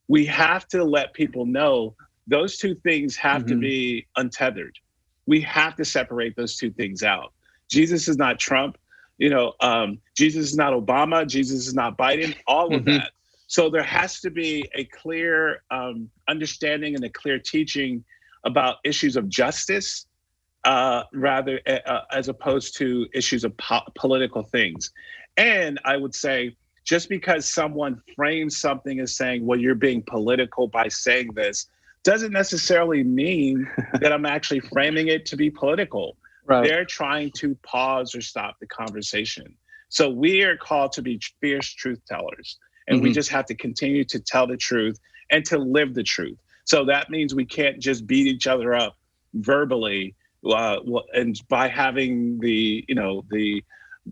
We have to let people know those two things have to be untethered. We have to separate those two things out. Jesus is not Trump. Jesus is not Obama, Jesus is not Biden, all of that. So there has to be a clear understanding and a clear teaching about issues of justice, rather as opposed to issues of political things. And I would say, just because someone frames something as saying, well, you're being political by saying this, doesn't necessarily mean that I'm actually framing it to be political. Right. They're trying to pause or stop the conversation. So we are called to be fierce truth tellers, and we just have to continue to tell the truth and to live the truth. So that means we can't just beat each other up verbally, and by having the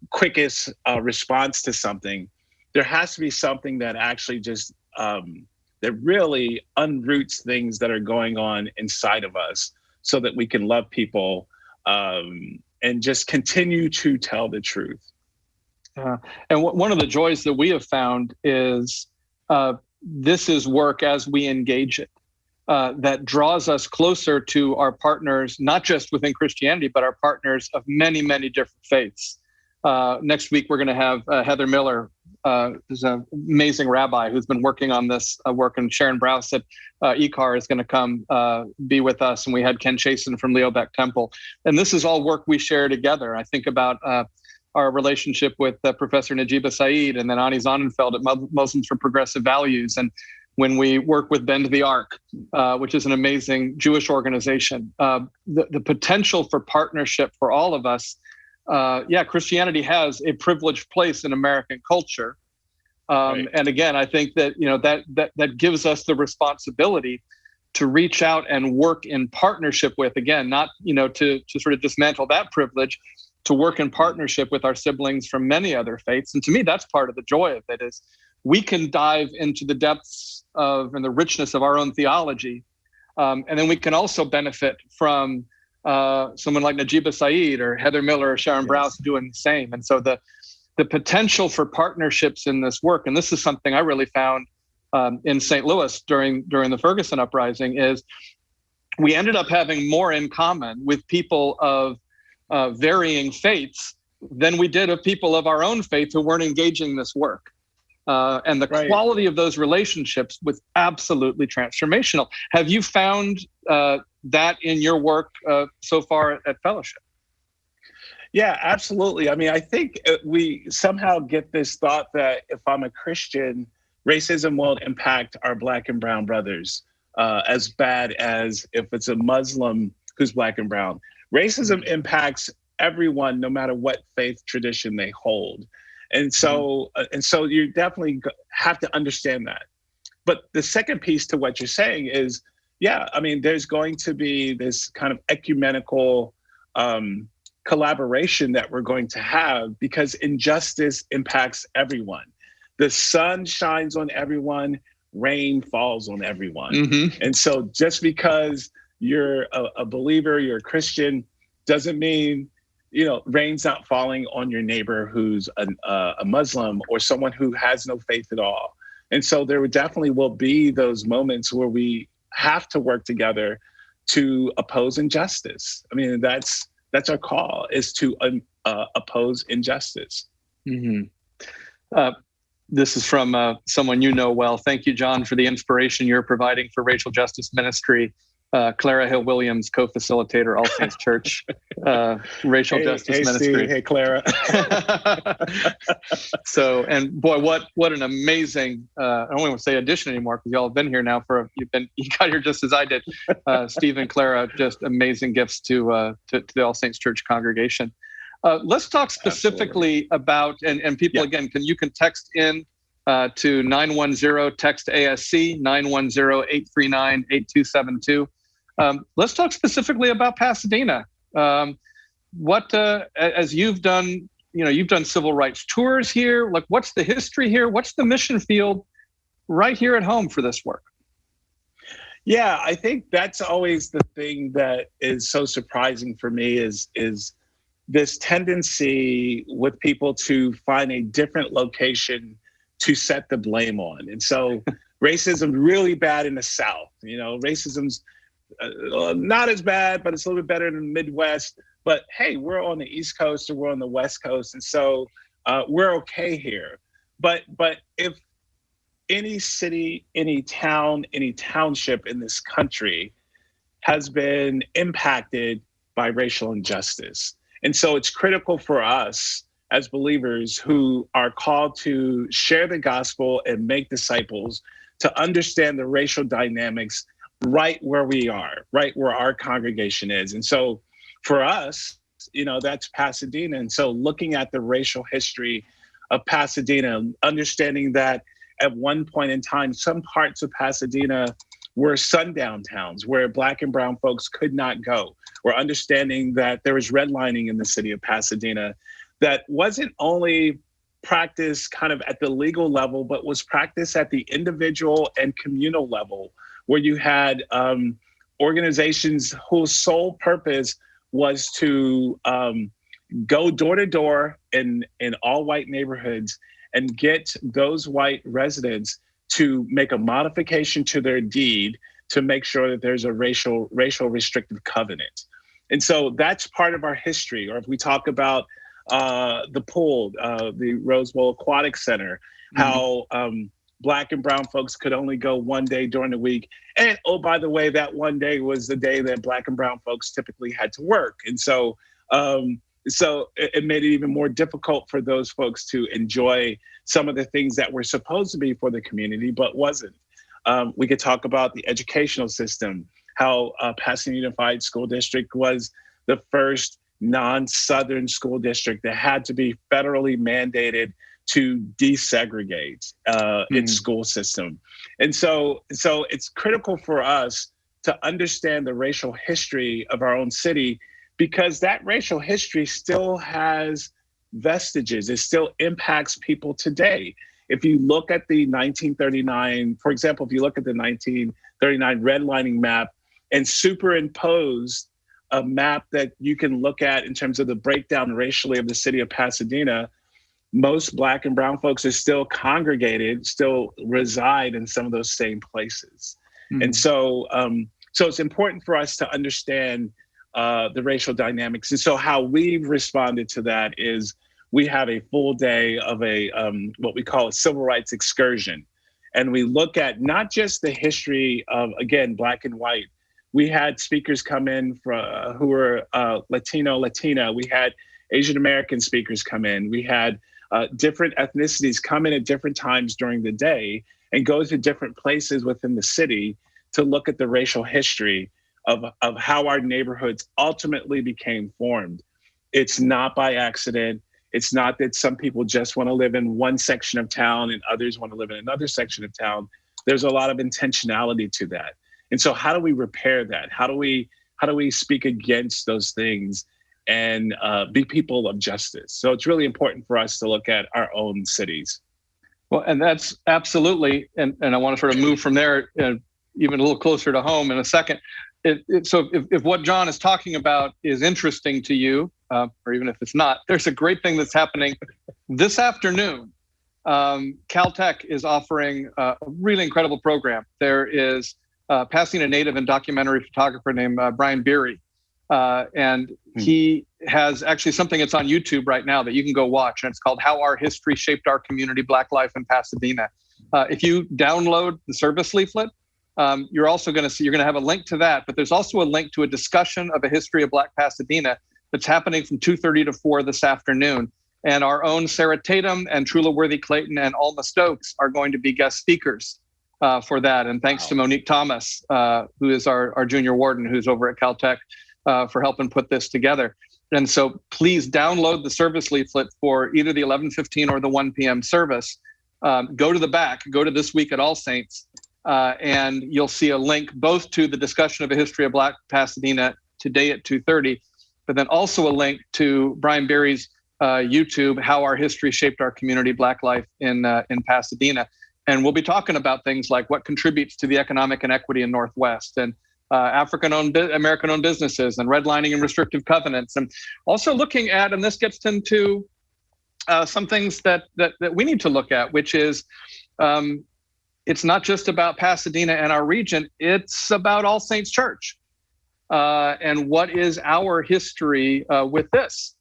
quickest response to something. There has to be something that actually just that really unroots things that are going on inside of us, so that we can love people and just continue to tell the truth. And one of the joys that we have found is this is work as we engage it that draws us closer to our partners, not just within Christianity, but our partners of many, many different faiths. Next week, we're going to have Heather Miller, who's an amazing rabbi who's been working on this work, and Sharon Brous at ECAR is going to come be with us. And we had Ken Chasen from Leo Beck Temple. And this is all work we share together. I think about our relationship with Professor Najiba Saeed and then Ani Sonnenfeld at Muslims for Progressive Values. And when we work with Bend the Arc, which is an amazing Jewish organization, the potential for partnership for all of us. Christianity has a privileged place in American culture. Right. And again, I think that, that gives us the responsibility to reach out and work in partnership with, again, not, to sort of dismantle that privilege, to work in partnership with our siblings from many other faiths. And to me, that's part of the joy of it, is we can dive into the depths of and the richness of our own theology. And then we can also benefit from someone like Najiba Saeed or Heather Miller or Sharon Brous doing the same. And so the potential for partnerships in this work, and this is something I really found in St. Louis during the Ferguson uprising, is we ended up having more in common with people of varying faiths than we did of people of our own faith who weren't engaging this work. And the quality of those relationships was absolutely transformational. Have you found that in your work so far at Fellowship? Yeah, absolutely. I mean, I think we somehow get this thought that if I'm a Christian, racism won't impact our Black and brown brothers as bad as if it's a Muslim who's Black and brown. Racism impacts everyone, no matter what faith tradition they hold. And so you definitely have to understand that. But the second piece to what you're saying is, there's going to be this kind of ecumenical collaboration that we're going to have, because injustice impacts everyone. The sun shines on everyone, rain falls on everyone. And so just because you're a believer, you're a Christian, doesn't mean rain's not falling on your neighbor who's a Muslim or someone who has no faith at all. And so there definitely will be those moments where we have to work together to oppose injustice. I mean, that's our call, is to oppose injustice. This is from someone you know well. Thank you, John, for the inspiration you're providing for racial justice ministry. Clara Hill Williams, co-facilitator, All Saints Church, Racial Justice Ministry. Hey, Clara. So, and boy, what an amazing, I don't want to say addition anymore, because y'all have been here now you got here just as I did. Steve and Clara, just amazing gifts to the All Saints Church congregation. Let's talk specifically about, and people, again, you can text in to 910, text ASC, 910-839-8272. Let's talk specifically about Pasadena. As you've done, you've done civil rights tours here. Like, what's the history here? What's the mission field right here at home for this work? Yeah, I think that's always the thing that is so surprising for me is this tendency with people to find a different location to set the blame on. And so racism really bad in the South. Racism's not as bad, but it's a little bit better than the Midwest. But hey, we're on the East Coast or we're on the West Coast, and so we're okay here. But if any city, any town, any township in this country has been impacted by racial injustice. And so it's critical for us as believers who are called to share the gospel and make disciples to understand the racial dynamics right where we are, right where our congregation is. And so for us, that's Pasadena. And so looking at the racial history of Pasadena, understanding that at one point in time, some parts of Pasadena were sundown towns where Black and brown folks could not go. We're understanding that there was redlining in the city of Pasadena that wasn't only practiced kind of at the legal level, but was practiced at the individual and communal level, where you had organizations whose sole purpose was to go door to door in all white neighborhoods and get those white residents to make a modification to their deed to make sure that there's a racial restrictive covenant. And so that's part of our history. Or if we talk about the pool, the Rose Bowl Aquatic Center, how Black and brown folks could only go one day during the week. And oh, by the way, that one day was the day that Black and brown folks typically had to work. And so it made it even more difficult for those folks to enjoy some of the things that were supposed to be for the community, but wasn't. We could talk about the educational system, how Pasadena Unified School District was the first non-Southern school district that had to be federally mandated to desegregate its school system. And so it's critical for us to understand the racial history of our own city, because that racial history still has vestiges. It still impacts people today. If you look at the 1939, for example, if you look at the 1939 redlining map and superimpose a map that you can look at in terms of the breakdown racially of the city of Pasadena, most Black and brown folks are still congregated, still reside in some of those same places. And so it's important for us to understand the racial dynamics. And so how we've responded to that is we have a full day of a what we call a civil rights excursion. And we look at not just the history of, again, Black and white. We had speakers come in who were Latina. We had Asian American speakers come in. We had different ethnicities come in at different times during the day and go to different places within the city to look at the racial history of how our neighborhoods ultimately became formed. It's not by accident. It's not that some people just want to live in one section of town and others want to live in another section of town. There's a lot of intentionality to that. And so how do we repair that? How do we speak against those things and be people of justice? So it's really important for us to look at our own cities. Well, and that's absolutely, and I want to sort of move from there even a little closer to home in a second. So if what John is talking about is interesting to you, or even if it's not, there's a great thing that's happening this afternoon. Caltech is offering a really incredible program. There is a Pasadena native and documentary photographer named Brian Beery. And he has actually something that's on YouTube right now that you can go watch. And it's called How Our History Shaped Our Community, Black Life in Pasadena. If you download the service leaflet, you're also going to see, you're going to have a link to that. But there's also a link to a discussion of a history of Black Pasadena that's happening from 2:30 to 4 this afternoon. And our own Sarah Tatum and Trula Worthy-Clayton and Alma Stokes are going to be guest speakers for that. And thanks to Monique Thomas, who is our junior warden, who's over at Caltech, for helping put this together. And so please download the service leaflet for either the 11:15 or the 1 p.m. service. Go to the back, go to This Week at All Saints, and you'll see a link both to the discussion of a history of Black Pasadena today at 2:30, but then also a link to Brian Beery's YouTube, How Our History Shaped Our Community, Black Life in Pasadena. And we'll be talking about things like what contributes to the economic inequity in Northwest, and African-owned, American-owned businesses, and redlining and restrictive covenants. And also looking at, and this gets into some things that we need to look at, which is it's not just about Pasadena and our region, it's about All Saints Church. and what is our history with this?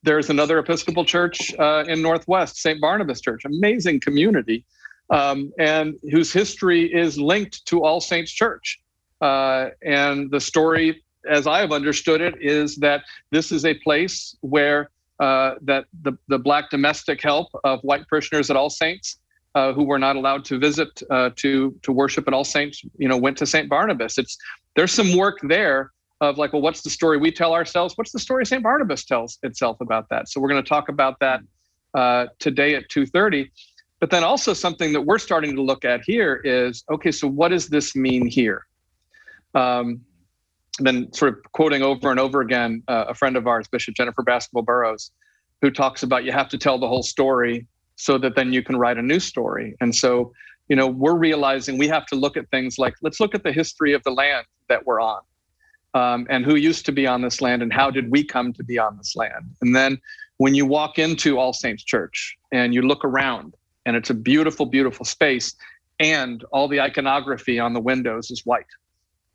There's another Episcopal church in Northwest, St. Barnabas Church, amazing community, and whose history is linked to All Saints Church. And the story, as I have understood it, is that this is a place where that the Black domestic help of white parishioners at All Saints who were not allowed to visit to worship at All Saints, went to St. Barnabas. There's some work there of like, well, what's the story we tell ourselves? What's the story St. Barnabas tells itself about that? So we're going to talk about that today at 2:30. But then also something that we're starting to look at here is, okay, so what does this mean here? Then sort of quoting over and over again, a friend of ours, Bishop Jennifer Baskerville Burroughs, who talks about you have to tell the whole story so that then you can write a new story. And so, we're realizing we have to look at things like, let's look at the history of the land that we're on. And who used to be on this land and how did we come to be on this land? And then when you walk into All Saints Church and you look around and it's a beautiful, beautiful space and all the iconography on the windows is white.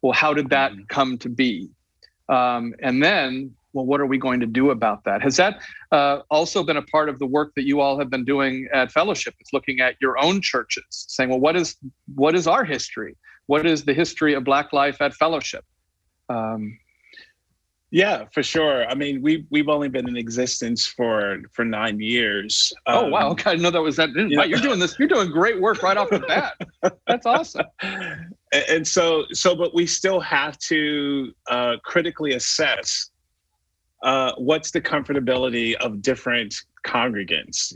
Well, how did that come to be? And then, well, what are we going to do about that? Has that also been a part of the work that you all have been doing at Fellowship? It's looking at your own churches, saying, well, what is our history? What is the history of Black life at Fellowship? Yeah, for sure. I mean, we've only been in existence for 9 years. Oh, wow. Okay. I didn't know that was that. Wow, you're doing this. You're doing great work right off the bat. That's awesome. And but we still have to critically assess what's the comfortability of different congregants,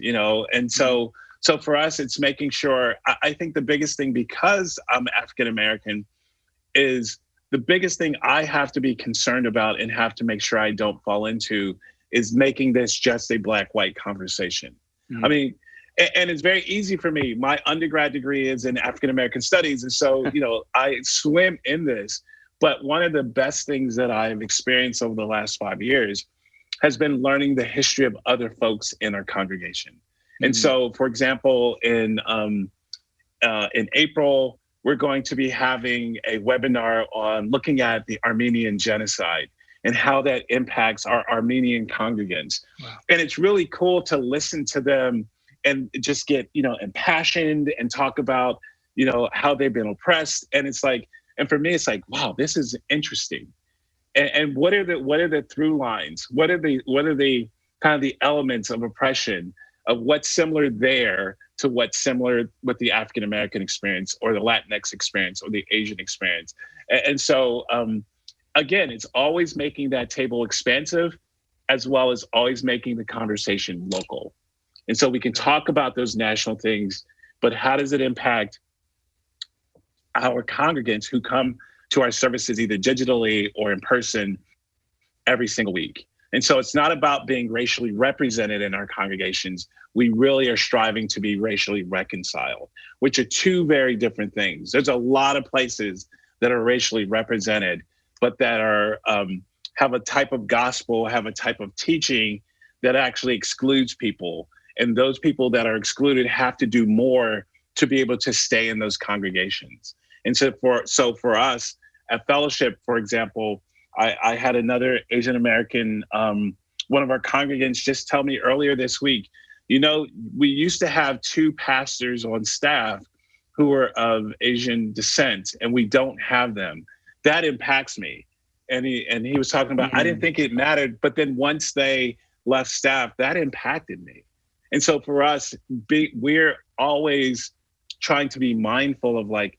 and so for us, it's making sure, I think the biggest thing, because I'm African-American, is the biggest thing I have to be concerned about and have to make sure I don't fall into is making this just a Black-white conversation. Mm-hmm. I mean, and it's very easy for me. My undergrad degree is in African-American studies. And so, I swim in this. But one of the best things that I've experienced over the last 5 years has been learning the history of other folks in our congregation. Mm-hmm. And so, for example, in April, we're going to be having a webinar on looking at the Armenian genocide and how that impacts our Armenian congregants. Wow. And it's really cool to listen to them and just get, impassioned and talk about, how they've been oppressed. And it's like, and for me, it's like, wow, this is interesting. And what are the through lines? What are the kind of the elements of oppression of what's similar there to what's similar with the African-American experience or the Latinx experience or the Asian experience? And so, again, it's always making that table expansive as well as always making the conversation local. And so we can talk about those national things, but how does it impact our congregants who come to our services either digitally or in person every single week? And so it's not about being racially represented in our congregations. We really are striving to be racially reconciled, which are two very different things. There's a lot of places that are racially represented, but that are have a type of gospel, have a type of teaching that actually excludes people. And those people that are excluded have to do more to be able to stay in those congregations. And so for us at Fellowship, for example, I had another Asian American, one of our congregants just tell me earlier this week, we used to have 2 pastors on staff who were of Asian descent, and we don't have them. That impacts me. And he was talking about, I didn't think it mattered, but then once they left staff, that impacted me. And so for us, we're always trying to be mindful of like,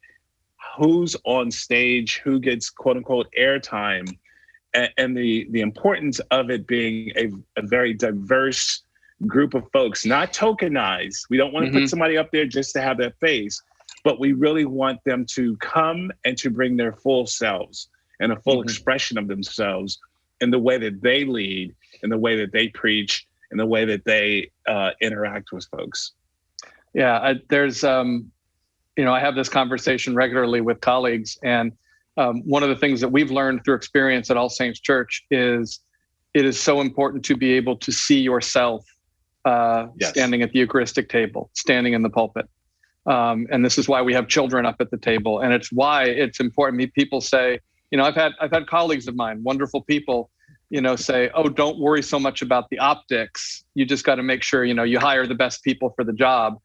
who's on stage, who gets quote unquote airtime, and the importance of it being a very diverse group of folks, not tokenized. We don't want to put somebody up there just to have their face, but we really want them to come and to bring their full selves and a full expression of themselves in the way that they lead, in the way that they preach, in the way that they interact with folks. Yeah, there's, I have this conversation regularly with colleagues, and one of the things that we've learned through experience at All Saints Church is it is so important to be able to see yourself standing at the Eucharistic table, standing in the pulpit. And this is why we have children up at the table. And it's why it's important. People say, I've had colleagues of mine, wonderful people, say, oh, don't worry so much about the optics. You just got to make sure, you hire the best people for the job.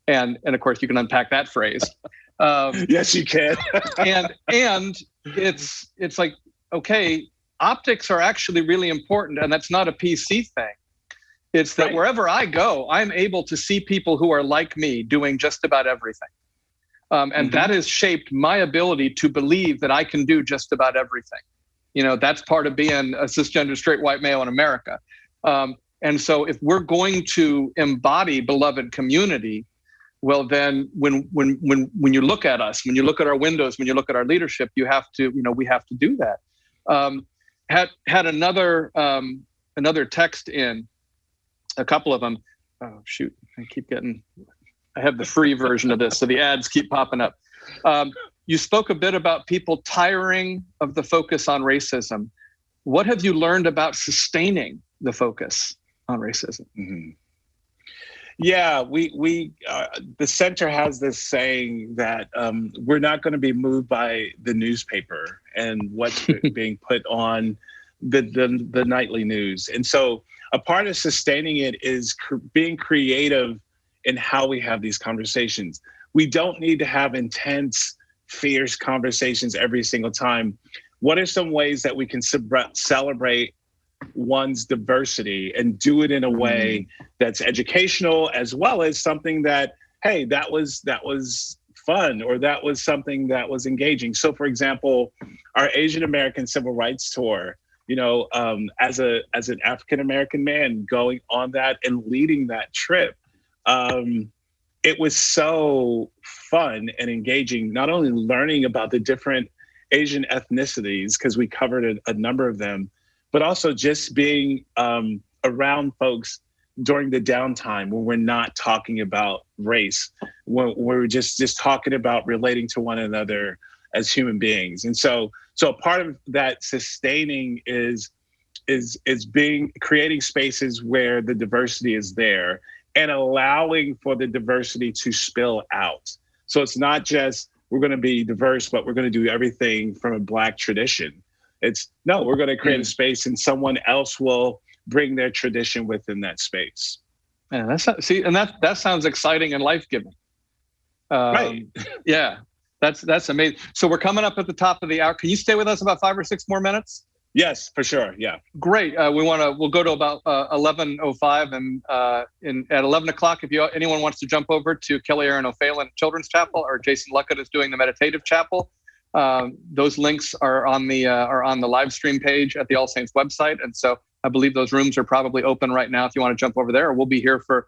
And of course you can unpack that phrase. Yes, you can. and it's like, okay, optics are actually really important, and that's not a PC thing. It's that wherever I go, I'm able to see people who are like me doing just about everything. And that has shaped my ability to believe that I can do just about everything. That's part of being a cisgender straight white male in America. And so if we're going to embody beloved community, well, then when you look at us, when you look at our windows, when you look at our leadership, we have to do that. Had another text in, a couple of them. Oh, shoot. I have the free version of this, so the ads keep popping up. You spoke a bit about people tiring of the focus on racism. What have you learned about sustaining the focus on racism? Mm-hmm. Yeah, we the center has this saying that we're not going to be moved by the newspaper and what's being put on the nightly news. And so a part of sustaining it is being creative in how we have these conversations. We don't need to have intense, fierce conversations every single time. What are some ways that we can celebrate one's diversity and do it in a way that's educational, as well as something that, hey, that was fun, or that was something that was engaging. So for example, our Asian American Civil Rights Tour, as an African American man going on that and leading that trip, it was so fun and engaging, not only learning about the different Asian ethnicities, because we covered a number of them, but also just being around folks during the downtime when we're not talking about race, when we're just talking about relating to one another as human beings. And so a part of that sustaining is creating spaces where the diversity is there and allowing for the diversity to spill out. So it's not just we're going to be diverse, but we're going to do everything from a Black tradition. We're going to create a space and someone else will bring their tradition within that space. Yeah, that sounds exciting and life-giving. Right. Yeah, that's amazing. So we're coming up at the top of the hour. Can you stay with us about 5 or 6 more minutes? Yes, for sure. Yeah. Great. We'll go to about 11:05, and at 11 o'clock, if anyone wants to jump over to Kelly Aaron O'Phelan Children's Chapel, or Jason Luckett is doing the meditative chapel. Those links are on the live stream page at the All Saints website, and so I believe those rooms are probably open right now if you want to jump over there. Or we'll be here for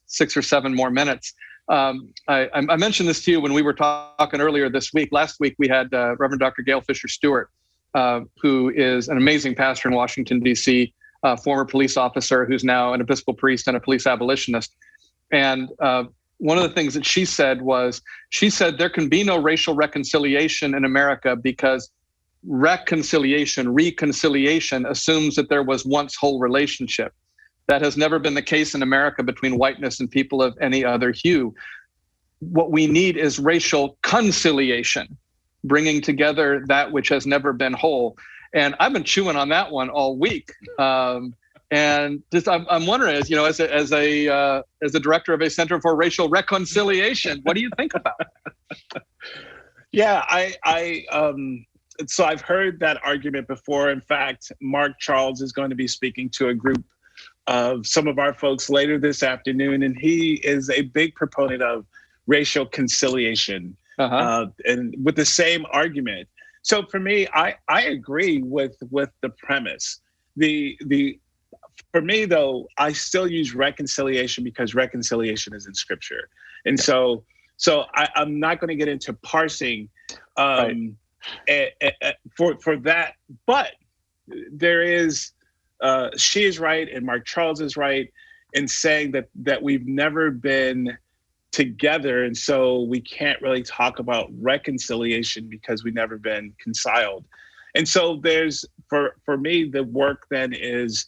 6 or 7 more minutes. I mentioned this to you when we were talking earlier this week. Last week we had Reverend Dr. Gail Fisher Stewart, who is an amazing pastor in Washington, D.C., former police officer who's now an Episcopal priest and a police abolitionist. And one of the things that she said there can be no racial reconciliation in America because reconciliation assumes that there was once whole relationship. That has never been the case in America between whiteness and people of any other hue. What we need is racial conciliation, bringing together that which has never been whole. And I've been chewing on that one all week. And just I'm wondering, as a director of a Center for Racial Reconciliation, what do you think about it? Yeah, so I've heard that argument before. In fact, Mark Charles is going to be speaking to a group of some of our folks later this afternoon, and he is a big proponent of racial conciliation, and with the same argument. So for me, I agree with the premise. For me though, I still use reconciliation because reconciliation is in Scripture, and so I'm not going to get into parsing for that, but there is. She is right, and Mark Charles is right in saying that we've never been together, and so we can't really talk about reconciliation because we've never been reconciled. And so there's, for me, the work then is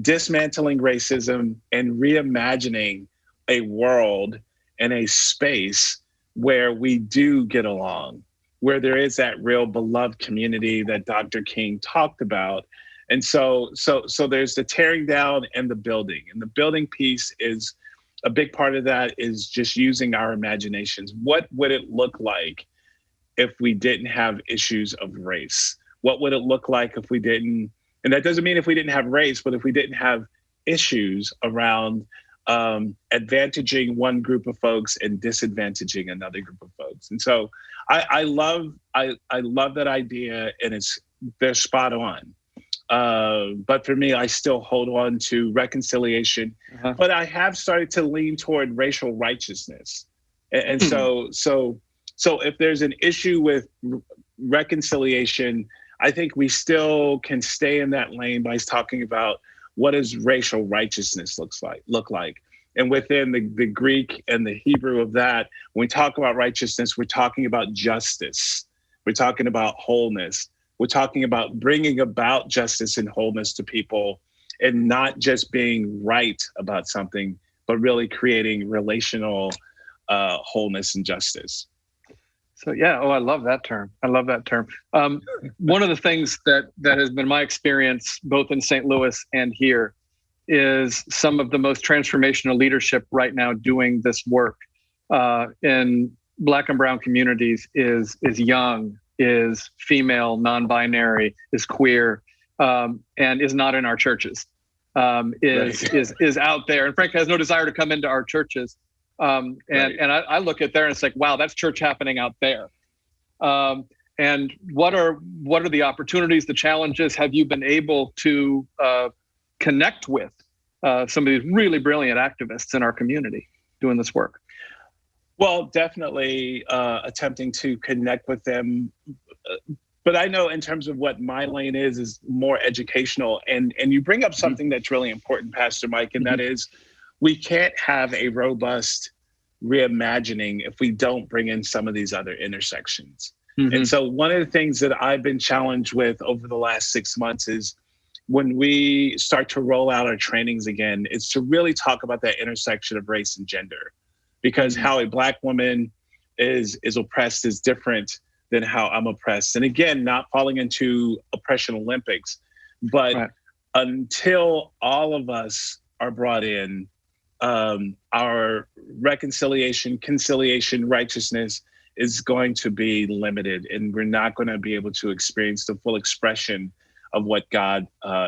dismantling racism and reimagining a world and a space where we do get along, where there is that real beloved community that Dr. King talked about. And so there's the tearing down and the building. And the building piece is a big part of that is just using our imaginations. What would it look like if we didn't have issues of race? What would it look like if we didn't, and that doesn't mean if we didn't have race, but if we didn't have issues around advantaging one group of folks and disadvantaging another group of folks. And so I love that idea, and they're spot on. But for me, I still hold on to reconciliation, but I have started to lean toward racial righteousness. And so if there's an issue with reconciliation, I think we still can stay in that lane by talking about what does racial righteousness look like. And within the Greek and the Hebrew of that, when we talk about righteousness, we're talking about justice. We're talking about wholeness. We're talking about bringing about justice and wholeness to people, and not just being right about something, but really creating relational wholeness and justice. So yeah, I love that term. One of the things that has been my experience both in St. Louis and here is some of the most transformational leadership right now doing this work in Black and Brown communities is young, is female, non-binary, is queer, and is not in our churches, is out there, and frankly has no desire to come into our churches. And I look at there and it's like, wow, that's church happening out there. And what are the opportunities, the challenges? Have you been able to connect with some of these really brilliant activists in our community doing this work? Well, definitely attempting to connect with them. But I know in terms of what my lane is more educational. And you bring up something that's really important, Pastor Mike, and that is we can't have a robust reimagining if we don't bring in some of these other intersections. And so one of the things that I've been challenged with over the last 6 months is when we start to roll out our trainings again, it's to really talk about that intersection of race and gender. Because how a Black woman is oppressed is different than how I'm oppressed. And again, not falling into oppression Olympics, but until all of us are brought in, our reconciliation, conciliation, righteousness is going to be limited, and we're not going to be able to experience the full expression of what God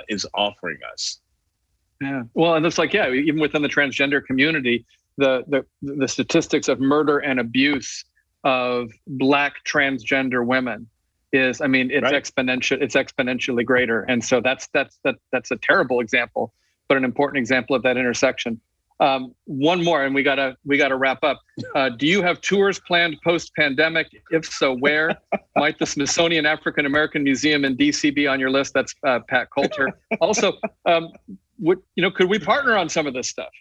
is offering us. Yeah, well, and it's like, yeah, even within the transgender community, the statistics of murder and abuse of Black transgender women is, I mean, it's exponential. It's exponentially greater, and so that's a terrible example, but an important example of that intersection. One more, and we gotta wrap up. Do you have tours planned post-pandemic? If so, where? Might the Smithsonian African American Museum in DC be on your list? That's Pat Coulter. Also, could we partner on some of this stuff?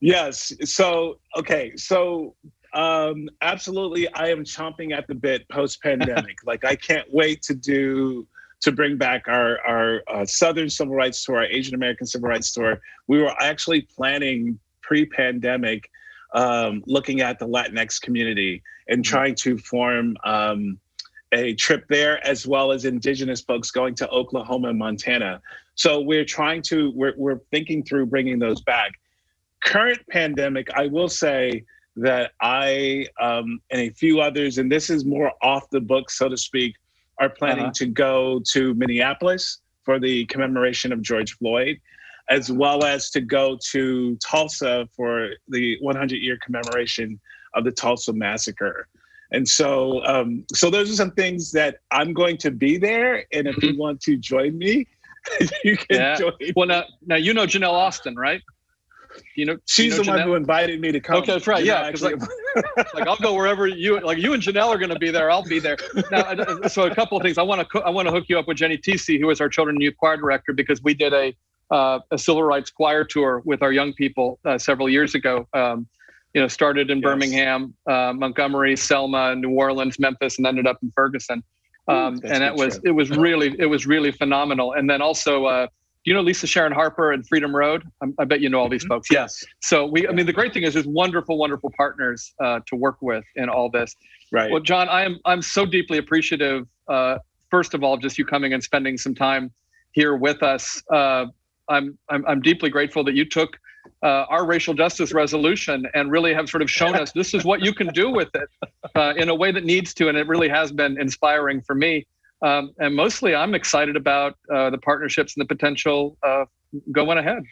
Yes. So, okay. So, absolutely, I am chomping at the bit post-pandemic. Like, I can't wait to bring back our Southern Civil Rights Tour, our Asian American Civil Rights Tour. We were actually planning pre-pandemic, looking at the Latinx community and trying to form a trip there, as well as Indigenous folks going to Oklahoma and Montana. So we're thinking through bringing those back. Current pandemic, I will say that I and a few others, and this is more off the book, so to speak, are planning to go to Minneapolis for the commemoration of George Floyd, as well as to go to Tulsa for the 100-year commemoration of the Tulsa Massacre. And so those are some things that I'm going to be there. And if you want to join me, you can join me. Well, now you know Janelle Austin, right? She's the one who invited me to come. Okay, that's right. Yeah, because like I'll go wherever you and Janelle are going to be there. I'll be there. Now, so a couple of things. I want to hook you up with Jenny Tisi, who is our Children and Youth Choir Director, because we did a civil rights choir tour with our young people several years ago. Started in Birmingham, Montgomery, Selma, New Orleans, Memphis, and ended up in Ferguson. And it was really phenomenal. And then also. Do you know Lisa Sharon Harper and Freedom Road? I bet you know all these folks. Yes. So the great thing is there's wonderful, wonderful partners to work with in all this. Right. Well, John, I'm so deeply appreciative. First of all, just you coming and spending some time here with us. I'm deeply grateful that you took our racial justice resolution and really have sort of shown us this is what you can do with it in a way that needs to, and it really has been inspiring for me. And mostly, I'm excited about the partnerships and the potential going ahead.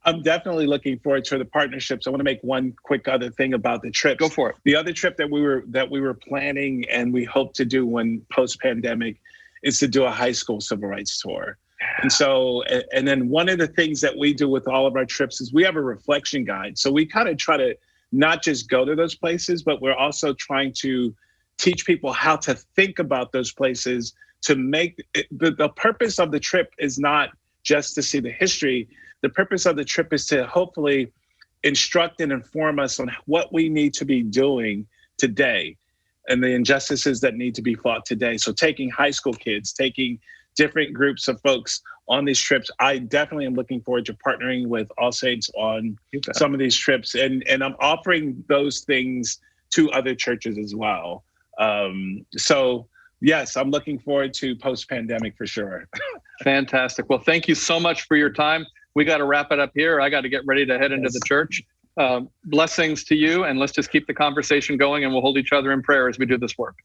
I'm definitely looking forward to the partnerships. I want to make one quick other thing about the trips. Go for it. The other trip that we were planning and we hope to do when post-pandemic is to do a high school civil rights tour. And so, and then one of the things that we do with all of our trips is we have a reflection guide. So we kind of try to not just go to those places, but we're also trying to teach people how to think about those places to make the purpose of the trip is not just to see the history. The purpose of the trip is to hopefully instruct and inform us on what we need to be doing today and the injustices that need to be fought today. So taking high school kids, taking different groups of folks on these trips. I definitely am looking forward to partnering with All Saints on some of these trips. And I'm offering those things to other churches as well. So yes, I'm looking forward to post-pandemic for sure. Fantastic. Well, thank you so much for your time. We got to wrap it up here. I got to get ready to head into the church. Blessings to you, and let's just keep the conversation going, and we'll hold each other in prayer as we do this work.